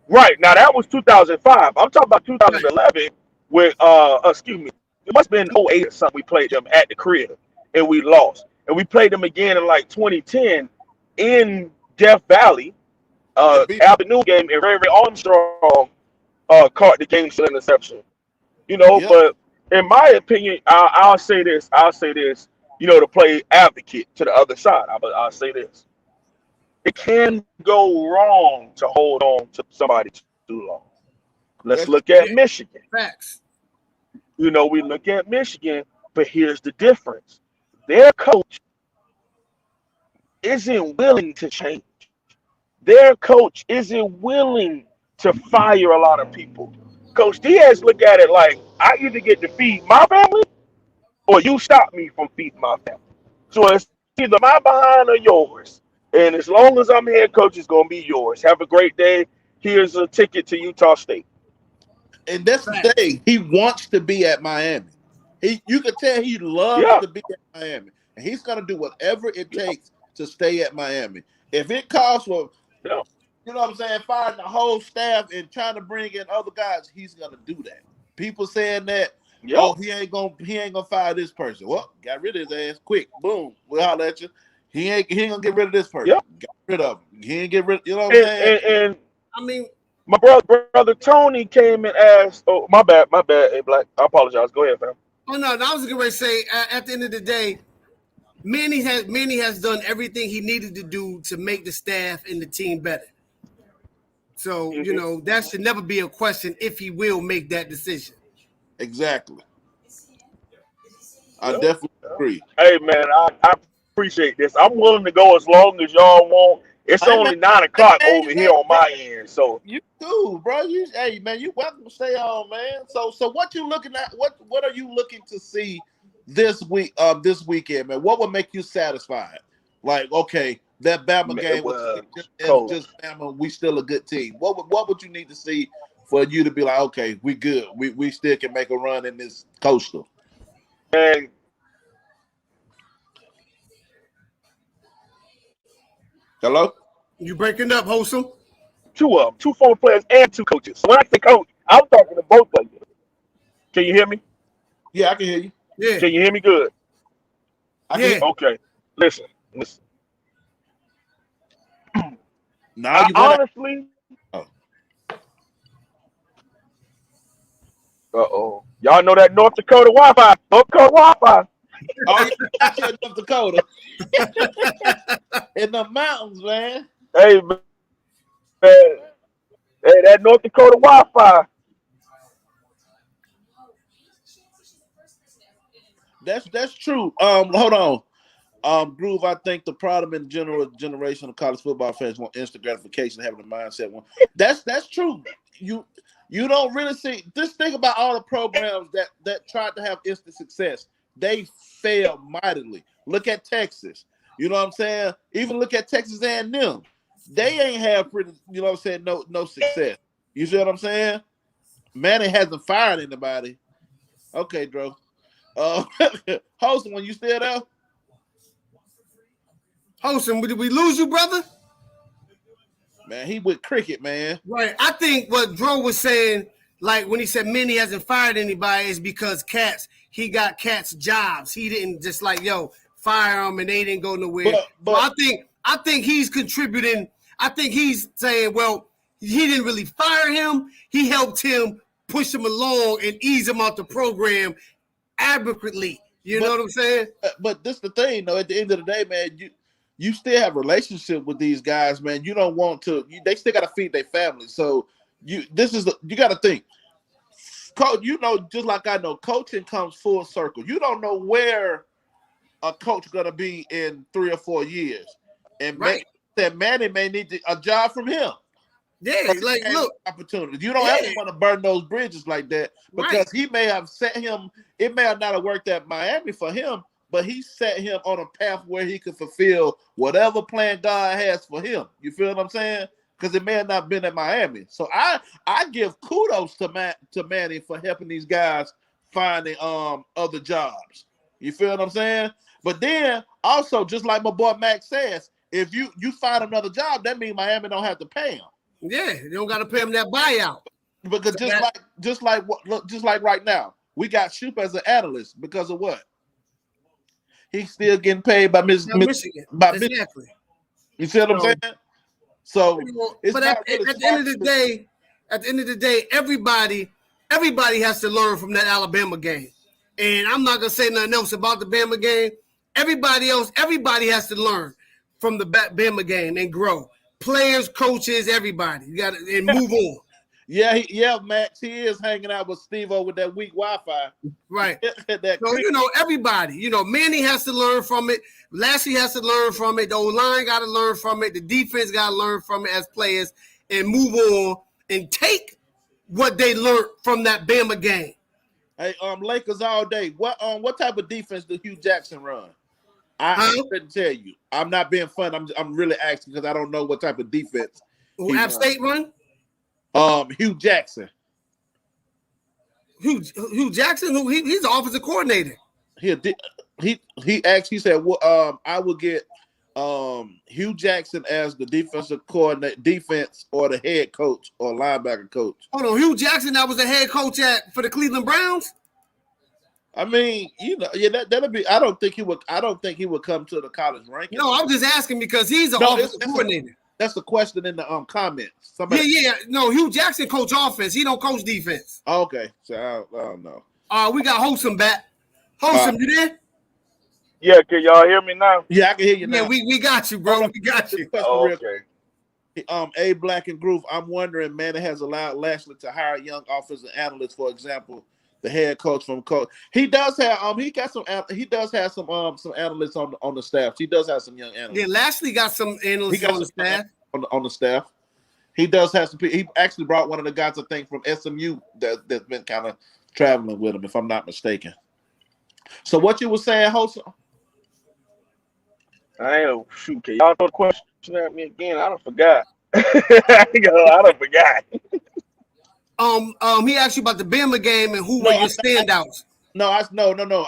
right now that was 2005. I'm talking about 2011 with it must have been 08 or something. We played them at the crib and we lost. And we played them again in like 2010 in Death Valley. Afternoon game, and Ray Armstrong caught the game still interception. You know, but in my opinion, I'll say this, you know, to play advocate to the other side. I'll say this. It can go wrong to hold on to somebody too long. Let's look at Michigan. Facts. You know, we look at Michigan, but here's the difference. Their coach isn't willing to change. Their coach isn't willing to fire a lot of people. Coach Diaz look at it like, I either get to feed my family or you stop me from feeding my family. So it's either my behind or yours. And as long as I'm head coach, it's going to be yours. Have a great day. Here's a ticket to Utah State. And that's the thing. He wants to be at Miami. You can tell he loves to be at Miami. And he's going to do whatever it takes to stay at Miami. If it costs for, you know what I'm saying, firing the whole staff and trying to bring in other guys, he's going to do that. People saying that, he ain't gonna fire this person. Well, got rid of his ass quick. Boom. We'll holler at you. He ain't gonna get rid of this person. Got rid of him. He ain't get rid. You know what I'm saying? And my brother Tony came and asked. Oh, my bad. Hey, Black. I apologize. Go ahead, fam. Oh no, I was gonna say at the end of the day, Manny has done everything he needed to do to make the staff and the team better. So you know that should never be a question if he will make that decision. Exactly. I definitely agree. Hey man, I appreciate this. I'm willing to go as long as y'all want. It's only 9 o'clock over here on my end. So you do, bro. Hey man, you welcome to stay on, man. So what you looking at? What are you looking to see this week? This weekend, man. What would make you satisfied? Like, okay, that Bama game was just Bama. We still a good team. What would you need to see for you to be like, okay, we good. We still can make a run in this coastal. And hello? You breaking up, Wholesome? 2 former players and 2 coaches. So when I say coach, I'm talking to both of you. Can you hear me? Yeah, I can hear you. Yeah. Can you hear me good? Okay. Listen. Now you honestly. Y'all know that North Dakota Wi-Fi. North Dakota Wi-Fi. Oh, yeah, North Dakota. In the mountains, man. Hey, man. Hey, that North Dakota Wi-Fi. That's true. Hold on. Groove, I think the problem in generation of college football fans want instant gratification, having a mindset one. That's true. You don't really see. Just think about all the programs that tried to have instant success. They failed mightily. Look at Texas. You know what I'm saying? Even look at Texas A&M. They ain't have pretty. You know what I'm saying? No success. You see what I'm saying? Manning hasn't fired anybody. Okay, Dro. Holston, when you still there? Holston, did we lose you, brother? Man, he with cricket, man. Right. I think what Dro was saying, like when he said Manny hasn't fired anybody, is because he got Cats jobs. He didn't just like, fire them and they didn't go nowhere. But I think he's contributing. I think he's saying, well, he didn't really fire him. He helped him push him along and ease him out the program adequately. You know what I'm saying? But this the thing, though. At the end of the day, man, you still have a relationship with these guys, man. You don't want to. They still got to feed their family. So you got to think. Coach, just like I know, coaching comes full circle. You don't know where a coach gonna be in 3 or 4 years, and that Manny may need a job from him. Yeah, like look, opportunities. You don't have to want to burn those bridges like that because he may have set him. It may have not have worked at Miami for him, but he set him on a path where he could fulfill whatever plan God has for him. You feel what I'm saying? Because it may have not been at Miami. So I give kudos to Manny for helping these guys finding other jobs. You feel what I'm saying? But then also, just like my boy Max says, if you find another job, that means Miami don't have to pay him. Yeah, you don't got to pay him that buyout. Because just like right now, we got Shoop as an analyst because of what? He's still getting paid by Michigan. Exactly. You see what I'm saying? So, but at the end of the day, everybody has to learn from that Alabama game. And I'm not gonna say nothing else about the Bama game. Everybody has to learn from the Bama game and grow. Players, coaches, everybody. You got to and move on. Yeah, Max. He is hanging out with Steve-O with that weak Wi-Fi. Right. So, everybody. Manny has to learn from it. Lashley has to learn from it. The O-line got to learn from it. The defense got to learn from it as players and move on and take what they learned from that Bama game. Hey, Lakers all day. What type of defense did Hugh Jackson run? I couldn't tell you. I'm not being fun. I'm really asking because I don't know what type of defense. Who App State run? Hugh Jackson. Hugh Jackson? He's the offensive coordinator. He actually said, "Well, I will get Hugh Jackson as the defensive coordinator, defense or the head coach or linebacker coach." Hold on, Hugh Jackson. That was the head coach for the Cleveland Browns. I mean, that'll be. I don't think he would come to the college ranking. No, I'm just asking because he's the offensive coordinator. That's the question in the comments. Yeah. No, Hugh Jackson coach offense. He don't coach defense. Okay, so I don't know. We got Wholesome back. Wholesome, you there? Yeah, can y'all hear me now? Yeah, I can hear you now. Yeah, we got you, bro. We got you. Okay. A Black and Groove. I'm wondering, man, it has allowed Lashley to hire young offensive analysts, for example. The head coach from coach. He does have some analysts on the staff. He does have some young analysts. Yeah, Lashley got some analysts on the staff. On the staff. He does have some people. He actually brought one of the guys, I think, from SMU that's been kind of traveling with him, if I'm not mistaken. So what you were saying, Hosa? I ain't shoot. Can y'all throw the question at me again? I don't forgot. I don't forgot. He asked you about the Bama game and who were your standouts. No. I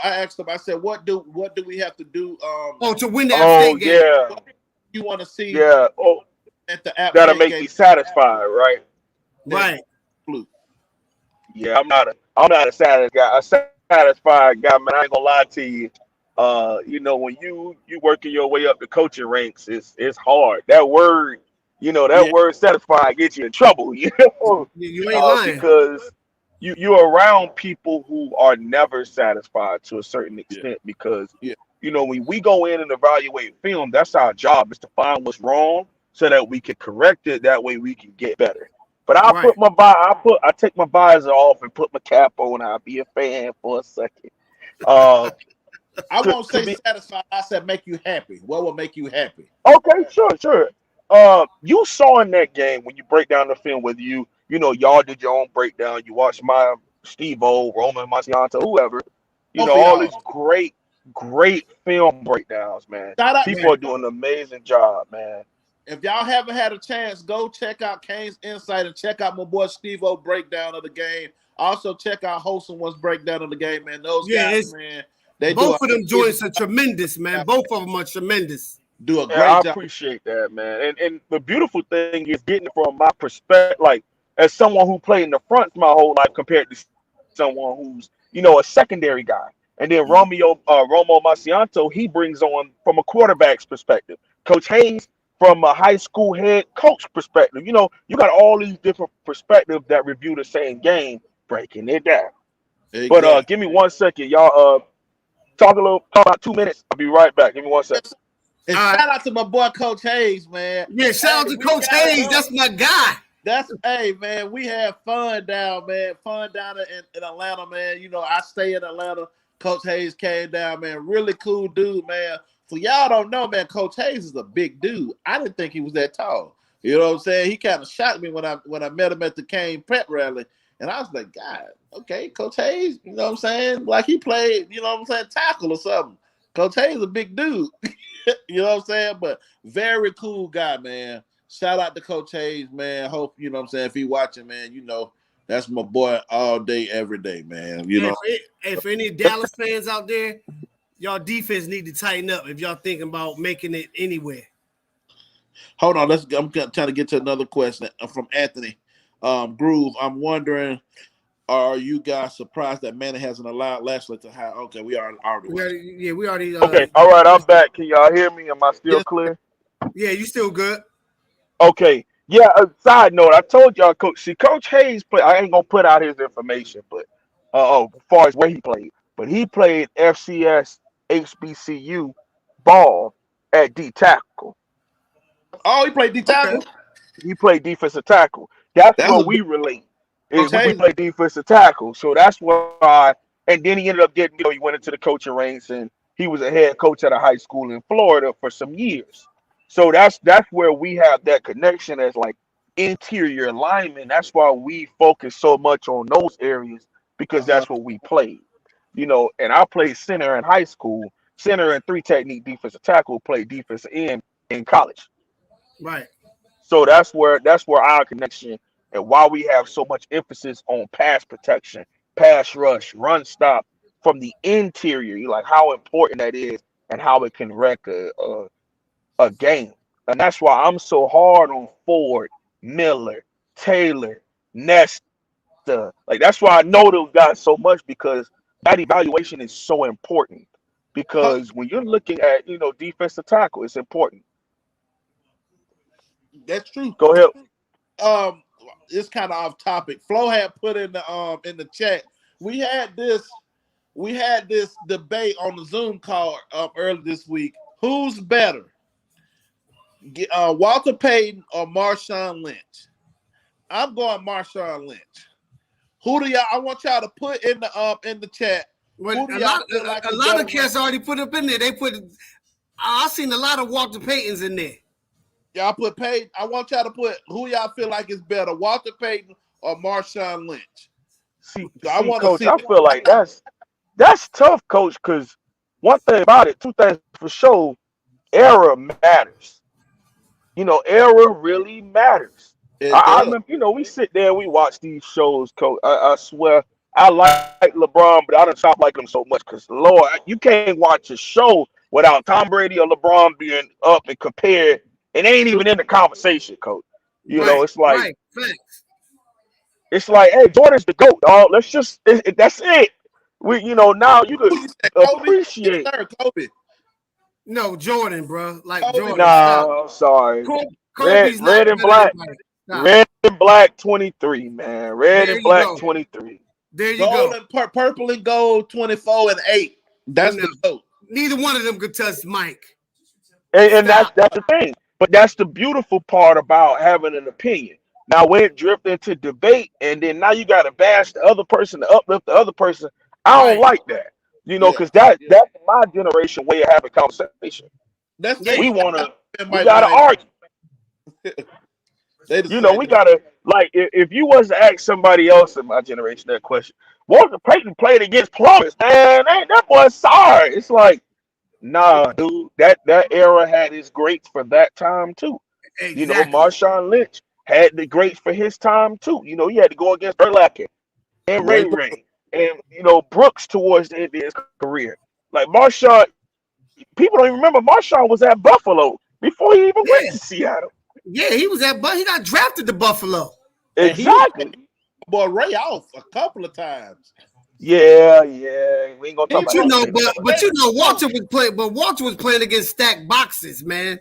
asked him. I said, what do we have to do? To win the App State game. Yeah. What you want to see? Yeah. At the App gotta State make game. me satisfied, right? Right. Yeah, I'm not a satisfied guy, man. I ain't gonna lie to you. When you working your way up the coaching ranks, it's hard. That word. Word satisfied gets you in trouble. You ain't lying because you're around people who are never satisfied to a certain extent because when we go in and evaluate film, that's our job is to find what's wrong so that we can correct it. That way we can get better. But I take my visor off and put my cap on. I'll be a fan for a second. I won't say satisfied. I said make you happy. What will make you happy? Okay, sure. You saw in that game when you break down the film, whether you y'all did your own breakdown. You watched my Steve-O, Roman Marcianto, whoever. Both of All y'all. these great film breakdowns, man. Shout out, People are doing an amazing job, man. if y'all haven't had a chance, go check out Kane's Insight and check out my boy Steve-O breakdown of the game. Also, check out Wholesome One's breakdown of the game, man. Those guys, man, they both of them joints are tremendous, man. Both of them are tremendous. Do a Yeah, great I job. appreciate that, man. And the beautiful thing is getting it from my perspective, like as someone who played in the fronts my whole life compared to someone who's, a secondary guy. And then Romo Marcianto, he brings on from a quarterback's perspective. Coach Hayes from a high school head coach perspective. You got all these different perspectives that review the same game, breaking it down. Exactly. But give me 1 second, y'all. Talk about 2 minutes. I'll be right back. Give me 1 second. And shout out to my boy Coach Hayes, man. Yeah, shout out to Coach Hayes. That's my guy. Hey, man, we had fun down, man. Fun down in Atlanta, man. I stay in Atlanta. Coach Hayes came down, man. Really cool dude, man. For y'all don't know, man, Coach Hayes is a big dude. I didn't think he was that tall. You know what I'm saying? He kind of shocked me when I met him at the Kane prep rally. And I was like, God, okay, Coach Hayes, you know what I'm saying? Like he played, tackle or something. Coach Hayes is a big dude. You know what I'm saying? But very cool guy, man. Shout out to Coach Hayes, man. Hope, if he watching, man, that's my boy all day, every day, man. Hey, for any Dallas fans out there, y'all defense need to tighten up if y'all thinking about making it anywhere. Hold on, I'm trying to get to another question from Anthony Groove. I'm wondering, are you guys surprised that Manning hasn't allowed Lashley to hire? Okay, we already. We already. Okay, all right, I'm back. Can y'all hear me? Am I still clear? Yeah, you still good. Okay. Yeah, side note, I told y'all, Coach Hayes played. I ain't going to put out his information, but as far as where he played. But he played FCS HBCU ball at D tackle. Oh, he played D tackle? Okay. He played defensive tackle. That's where we relate. We play defensive tackle. So that's why. And then he ended up getting, he went into the coaching ranks and he was a head coach at a high school in Florida for some years. So that's where we have that connection as like interior linemen. That's why we focus so much on those areas because that's what we played. And I played center in high school, center and 3 technique defensive tackle, played defensive end in college. Right. So that's where our connection and why we have so much emphasis on pass protection, pass rush, run stop from the interior. Like how important that is and how it can wreck a game. And that's why I'm so hard on Ford, Miller, Taylor, Nesta. Like that's why I know those guys so much because that evaluation is so important. Because when you're looking at, defensive tackle, it's important. That's true. Go ahead. It's kind of off topic. Flo had put in the chat. We had this debate on the Zoom call earlier this week. Who's better, Walter Payton or Marshawn Lynch? I'm going Marshawn Lynch. Who do y'all? I want y'all to put in the chat. Well, a lot of cats already put up in there. They put. I've seen a lot of Walter Paytons in there. Y'all put Payton. I want y'all to put who y'all feel like is better, Walter Payton or Marshawn Lynch. Coach, I feel like that's tough, Coach, because one thing about it, 2 things for sure, era matters. Era really matters. I remember, we sit there and we watch these shows, Coach. I swear, I like LeBron, but I don't stop liking him so much because, Lord, you can't watch a show without Tom Brady or LeBron being up and compared. It ain't even in the conversation, Coach. It's like it's like, hey, Jordan's the GOAT, dog. Let's just that's it. Now you could appreciate Kobe. No, Jordan, bro. Like Kobe. Jordan. Nah, I'm sorry. Kobe's red and black. Red and black 23, man. Red and black 23. There you go. Purple and gold 24 and 8. That's the GOAT. Neither one of them could touch Mike. And that's the thing. But that's the beautiful part about having an opinion. Now, when it drift into debate, and then now you got to bash the other person, to uplift the other person, I don't like that. Because that's my generation way of having conversation. We got to argue. They the You know, same. we gotta like if you was to ask somebody else in my generation that question, Walter Payton played against plumbers, man. That boy sorry. It's like, nah, dude. That era had its greats for that time too. You know, Exactly. Marshawn Lynch had the greats for his time too. You know, he had to go against Urlacher and Ray Ray. Ray and Brooks towards the end of his career. Like Marshawn, people don't even remember Marshawn was at Buffalo before he even went Yeah. to Seattle. Yeah, he was at, but he got drafted to Buffalo. And he was Exactly. boy Ray off a couple of times. Yeah, yeah. We ain't gonna He talk But about you that know, today. but but you know, Walter was playing. But Walter was playing against stacked boxes, man.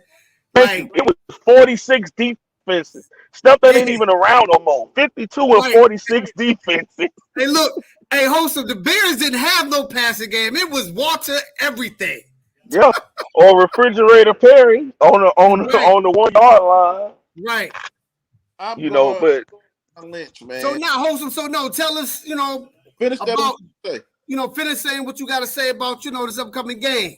Thank you. Like, It was 46 defenses. Stuff that yeah, ain't even around no more. 52 and right. 46 defenses. Hey, look, hey, host of the Bears didn't have no passing game. It was Walter everything. Yeah. Or refrigerator Perry Right, on the 1 yard line. right. I'm You know, going but Lynch, So man. now, host, so no, tell us, Finish that. about, Say. finish saying what you got to say about, this upcoming game.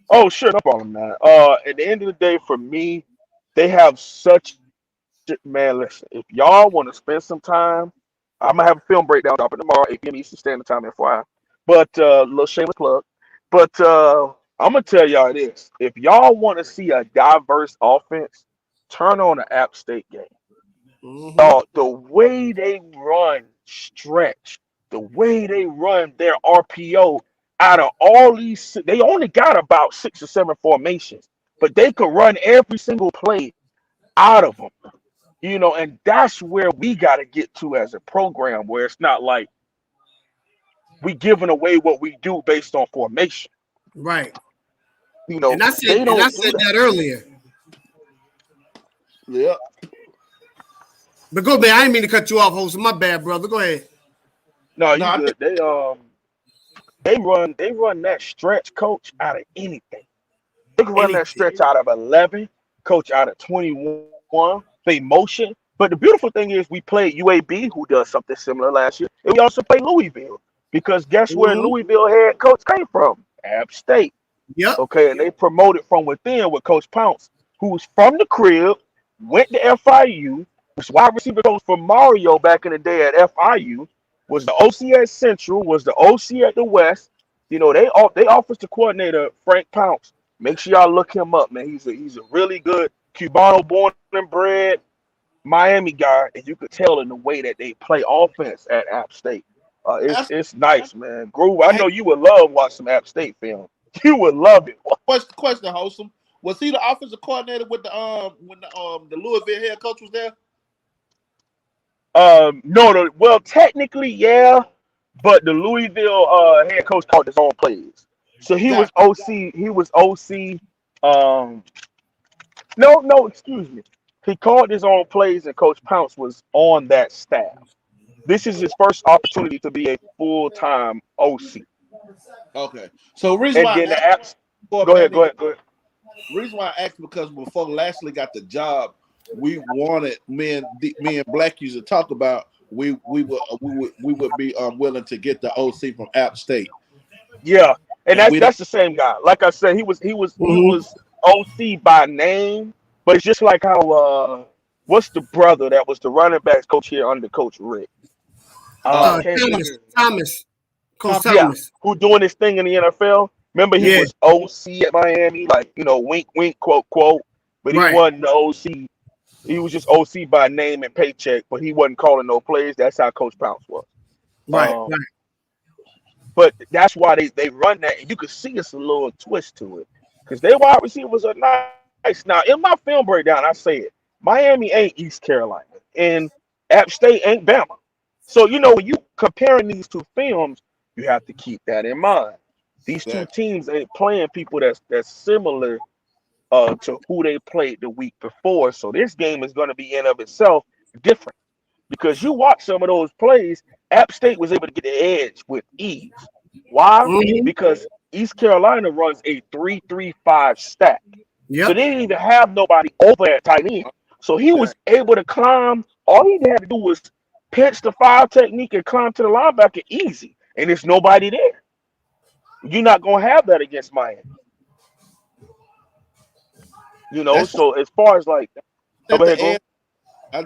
oh sure, no problem, man. At the end of the day, for me, they have such man. Listen, if y'all want to spend some time, I'm gonna have a film breakdown dropping tomorrow, 8 p.m. Eastern Standard Time, FYI. But little shameless plug. But I'm gonna tell y'all this: if y'all want to see a diverse offense, turn on the App State game. Mm-hmm. The way they run stretch, the way they run their RPO out of all these, they only got about 6 or 7 formations, but they could run every single play out of them. And that's where we got to get to as a program, where it's not like we giving away what we do based on formation. Right. And They I don't do said that. that earlier. Yeah. But go ahead. I didn't mean to cut you off, host. My bad, brother. Go ahead. No, No, you I think good. They run that stretch coach out of anything. They can run that Anything. stretch out of 11, coach out of 21. They motion. But the beautiful thing is we played UAB, who does something similar last year, and we also played Louisville. Because guess where Mm-hmm. Louisville head coach came from? App State. Yep. Okay, and they promoted from within with Coach Pounce, who's from the crib, went to FIU, was wide receiver coach for Mario back in the day at FIU, was the OC at Central, was the OC at the West. They offensive coordinator Frank Pounce. Make sure y'all look him up, man. He's a really good Cubano born and bred Miami guy, and you could tell in the way that they play offense at App State. that's It's nice, man. Groove. I hey, know you would love watching some App State film. You would love it. question, Wholesome. Was he the offensive coordinator with the when the Louisville head coach was there? No. Well, technically, yeah, but the Louisville head coach called his own plays. So he was Got OC. He was OC. No, excuse me. He called his own plays, and Coach Pounce was on that staff. This is his first opportunity to be a full-time OC. okay. So reason And why then I the asked apps. before Go ahead. Manny Go ahead. Go ahead. reason why I asked because before Lashley got the job, we wanted me and Black used to talk about we would be willing to get the OC from App State, Yeah, and and that's we don't. that's the same guy. Like I said, he Mm-hmm. was OC by name, but it's just like how what's the brother that was the running backs coach here under Coach Rick? I Uh, can't think of his name. Thomas. Coach Tom, Yeah, Thomas. who doing this thing in the NFL? Remember, he Yeah. was OC at Miami, like wink, wink, quote, quote, but he Right. wasn't the OC. He was just OC by name and paycheck, but he wasn't calling no plays. That's how Coach Pounce was. Right. Um, Right. But that's why they run that, and you can see it's a little twist to it because their wide receivers are nice. Now, in my film breakdown, I say it: Miami ain't East Carolina, and App State ain't Bama. So when you comparing these two films, you have to keep that in mind. These two that teams ain't playing people that's similar to who they played the week before. So this game is going to be in of itself different because you watch some of those plays, App State was able to get the edge with ease. Why? Mm-hmm. Because East Carolina runs a 3-3-5 stack. So Yep. they didn't even have nobody over at tight end. So he that was able to climb. All he had to do was pinch the five technique and climb to the linebacker easy. And there's nobody there. You're not going to have that against Miami. that's So as far as like, at go the ahead, edge. go. I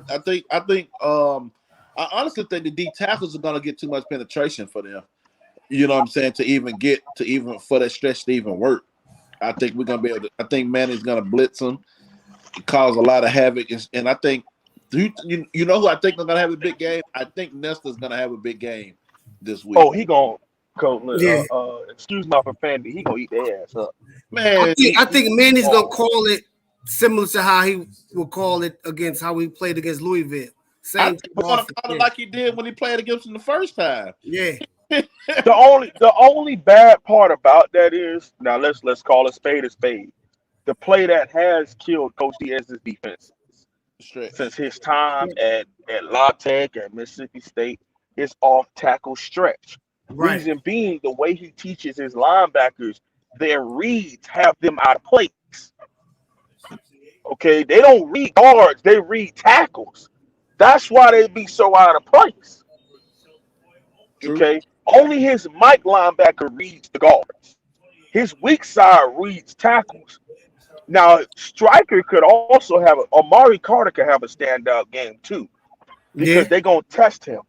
honestly think the D tackles are gonna get too much penetration for them. You know what I'm saying? To even for that stretch to even work. I think we're gonna be able to. I think Manny's gonna blitz them, cause a lot of havoc, and I think you know who I think are gonna have a big game. I think Nesta's gonna have a big game this week. Oh, he gonna go. Yeah, Excuse my profanity. He gonna eat their ass up. Man, I think Manny's gonna call it similar to how he will call it against how we played against Louisville. I Same think we're gonna call it like he did when he played against him the first time. Yeah. The only bad part about that is now let's call a spade a spade. The play that has killed Coach Diaz's defense Stretch. since his time at La Tech at Mississippi State is off tackle stretch. Right. Reason being the way he teaches his linebackers, their reads have them out of place. Okay, they don't read guards, they read tackles. That's why they be so out of place. True. Okay, only his Mike linebacker reads the guards. His weak side reads tackles. Now, Striker could also have Amari Carter could have a standout game too, because they're gonna test him,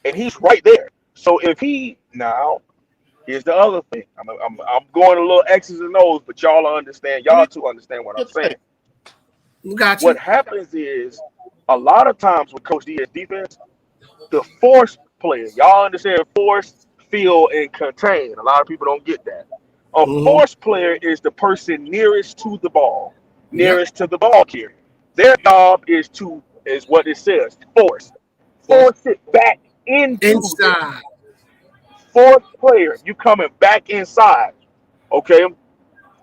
and he's right there. So if he now, here's the other thing. I'm going a little X's and O's, but y'all understand. Y'all two understand what I'm saying. Got you. What happens is a lot of times with Coach Diaz defense, the force player, y'all understand force, feel, and contain. A lot of people don't get that. A force player is the person nearest to the ball, nearest to the ball carrier. Their job is what it says, force it back inside. Fourth player, you coming back inside. Okay,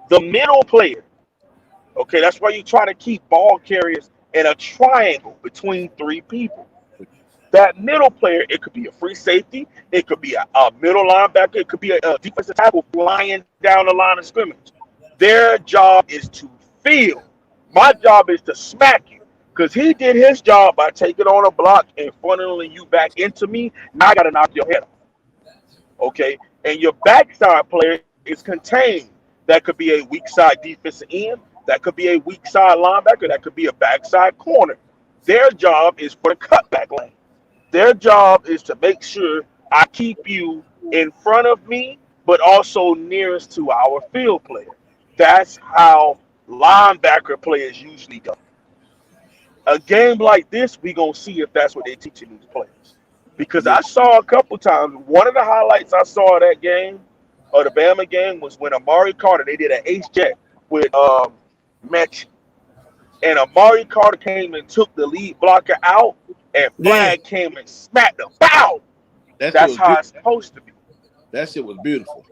the middle player. Okay, that's why you try to keep ball carriers in a triangle between three people. That middle player, it could be a free safety, it could be a middle linebacker, it could be a defensive tackle flying down the line of scrimmage. Their job is to feel. My job is to smack you. Because he did his job by taking on a block and funneling you back into me. Now I got to knock your head off. Okay? And your backside player is contained. That could be a weak side defensive end. That could be a weak side linebacker. That could be a backside corner. Their job is for the cutback lane. Their job is to make sure I keep you in front of me, but also nearest to our field player. That's how linebacker players usually go. A game like this, we're going to see if that's what they're teaching these players. Because I saw a couple times, one of the highlights I saw of that game, or the Bama game, was when Amari Carter, they did an ace jet with Metch. And Amari Carter came and took the lead blocker out, and Flag came and smacked him. Bow! That's how it's supposed to be. That shit was beautiful.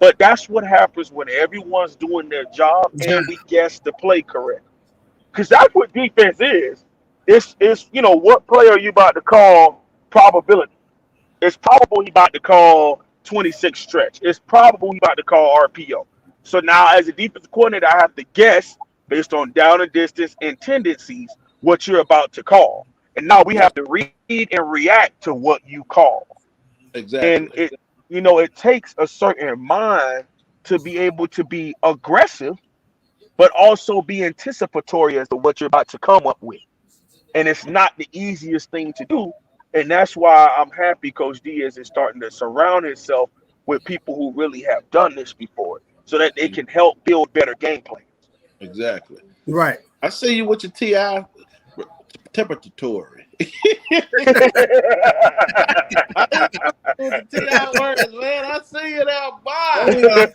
But that's what happens when everyone's doing their job and we guess the play correct. Because that's what defense is. It's what play are you about to call probability? It's probable he about to call 26 stretch. It's probable he about to call RPO. So now as a defensive coordinator, I have to guess based on down and distance and tendencies what you're about to call. And now we have to read and react to what you call. Exactly. And it takes a certain mind to be able to be aggressive, but also be anticipatory as to what you're about to come up with. And it's not the easiest thing to do. And that's why I'm happy Coach Diaz is starting to surround himself with people who really have done this before so that they can help build better game plans. Exactly. Right. I see you with your TI temperatory. I see it out by.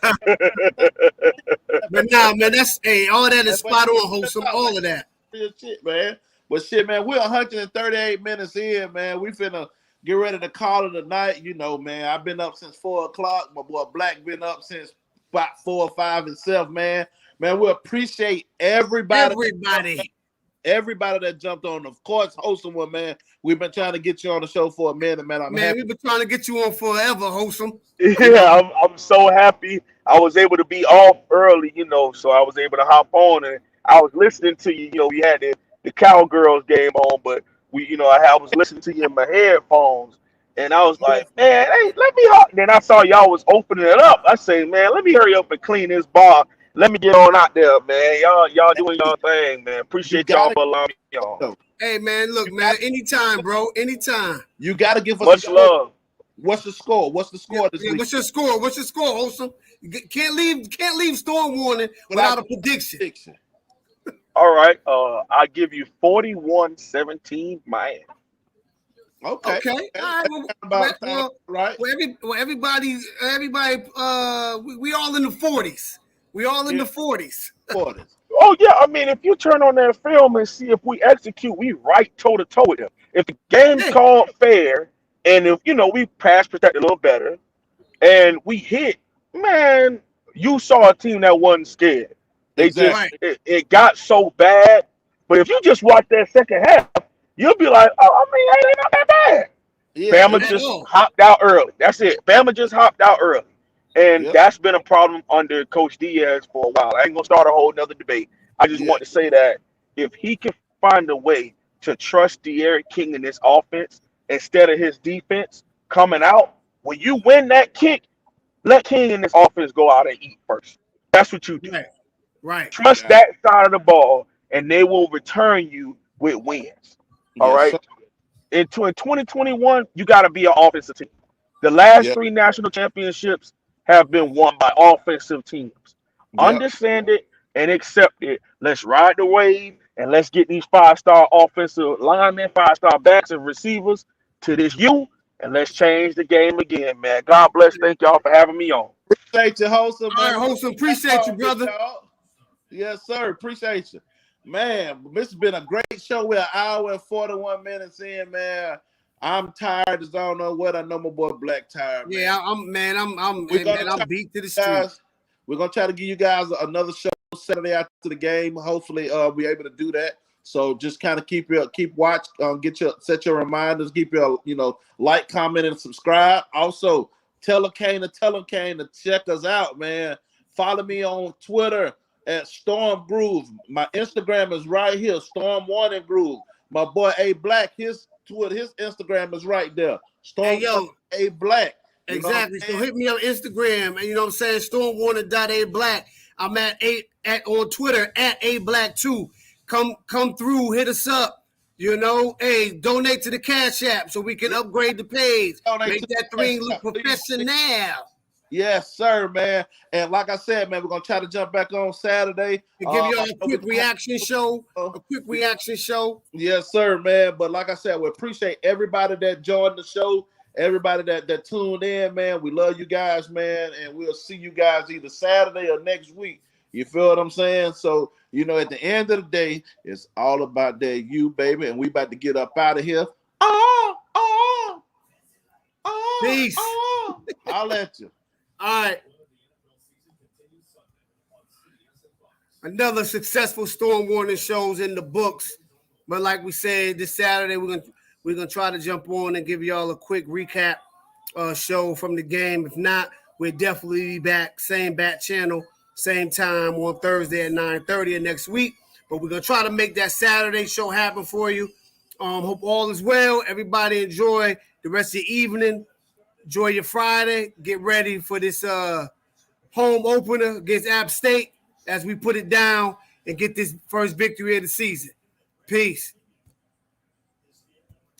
But nah, man, that's all that is spot on, wholesome, all of that. Real shit, man. But shit, man, we're 138 minutes in, man. We finna get ready to call it a night. Man, I've been up since 4 o'clock. My boy Black been up since about 4 or 5 himself, man. Man, we appreciate everybody that jumped on. Of course, Wholesome one, man. We've been trying to get you on the show for a minute, man. I'm happy. We've been trying to get you on forever, Wholesome. Yeah, I'm so happy. I was able to be off early, so I was able to hop on and I was listening to you. We had the Cowgirls game on, but I was listening to you in my headphones, and I was like, man, hey, let me hop. Then I saw y'all was opening it up. I say, man, let me hurry up and clean this bar. Let me get on out there, man. Y'all doing y'all thing, man. Appreciate y'all for allowing me on. Hey, man, look, man, anytime, bro, anytime. You got to give us Much a score. love. What's the score? What's the score this week? What's your score? What's your score, Wholesome? You can't leave Storm Warning without a prediction. All right. I give you 41-17 Miami. Okay. Okay. All right. Right. Everybody, we all in the 40s. We all in the 40s. 40s. Oh yeah, I mean, if you turn on that film and see if we execute, we right toe to toe with them. If the game's called fair, and if we pass protect a little better, and we hit, man, you saw a team that wasn't scared. They Exactly. just it got so bad. But if you just watch that second half, you'll be like, oh, I mean, it ain't not that bad. Yeah, Bama just hopped out early. That's it. Bama just hopped out early. And that's been a problem under Coach Diaz for a while. I ain't gonna start a whole nother debate. I just want to say that if he can find a way to trust De'Aaron King in this offense instead of his defense coming out, when you win that kick, let King in this offense go out and eat first. That's what you do. Right. Trust that side of the ball, and they will return you with wins. All right. In 2021, you got to be an offensive team. The last 3 national championships have been won by offensive teams. Understand it and accept it. Let's ride the wave and let's get these 5-star offensive linemen, 5-star backs and receivers to this and let's change the game again, man. God bless. Thank y'all for having me on. Appreciate you, Wholesome. All right, Wholesome. Appreciate you, brother. Yes, sir. Appreciate you. Man, this has been a great show. We're an hour and 41 minutes in, man. I'm tired as I don't know what. I know my boy Black tired. Man. Yeah, I'm beat to the street. We're gonna try to give you guys another show Saturday after the game. Hopefully, we're able to do that. So just kind of keep watch, set your reminders, keep your like, comment, and subscribe. Also, tell Kane to check us out, man. Follow me on Twitter at Storm Groove. My Instagram is right here, StormWarning Groove. My boy A Black, his Instagram is right there. A Black. Exactly. So hit me on Instagram, and you know what I'm saying, StormWarning.ABlack. I'm on Twitter at ABlack2. Come through, hit us up. Donate to the Cash App so we can upgrade the page. Make that thing look professional. Yes, sir, man. And like I said, man, we're gonna try to jump back on Saturday. To give y'all a quick reaction show. Yes, sir, man. But like I said, we appreciate everybody that joined the show, everybody that tuned in, man. We love you guys, man, and we'll see you guys either Saturday or next week. You feel what I'm saying? So, at the end of the day, it's all about that you, baby, and we about to get up out of here. Peace. I'll let you. All right. Another successful Storm Warning shows in the books. But like we said, this Saturday we're gonna try to jump on and give y'all a quick recap show from the game. If not, we'll definitely be back, same bat channel, same time on Thursday at 9:30 of next week. But we're gonna try to make that Saturday show happen for you. Hope all is well. Everybody enjoy the rest of the evening. Enjoy your Friday. Get ready for this home opener against App State as we put it down and get this first victory of the season. Peace.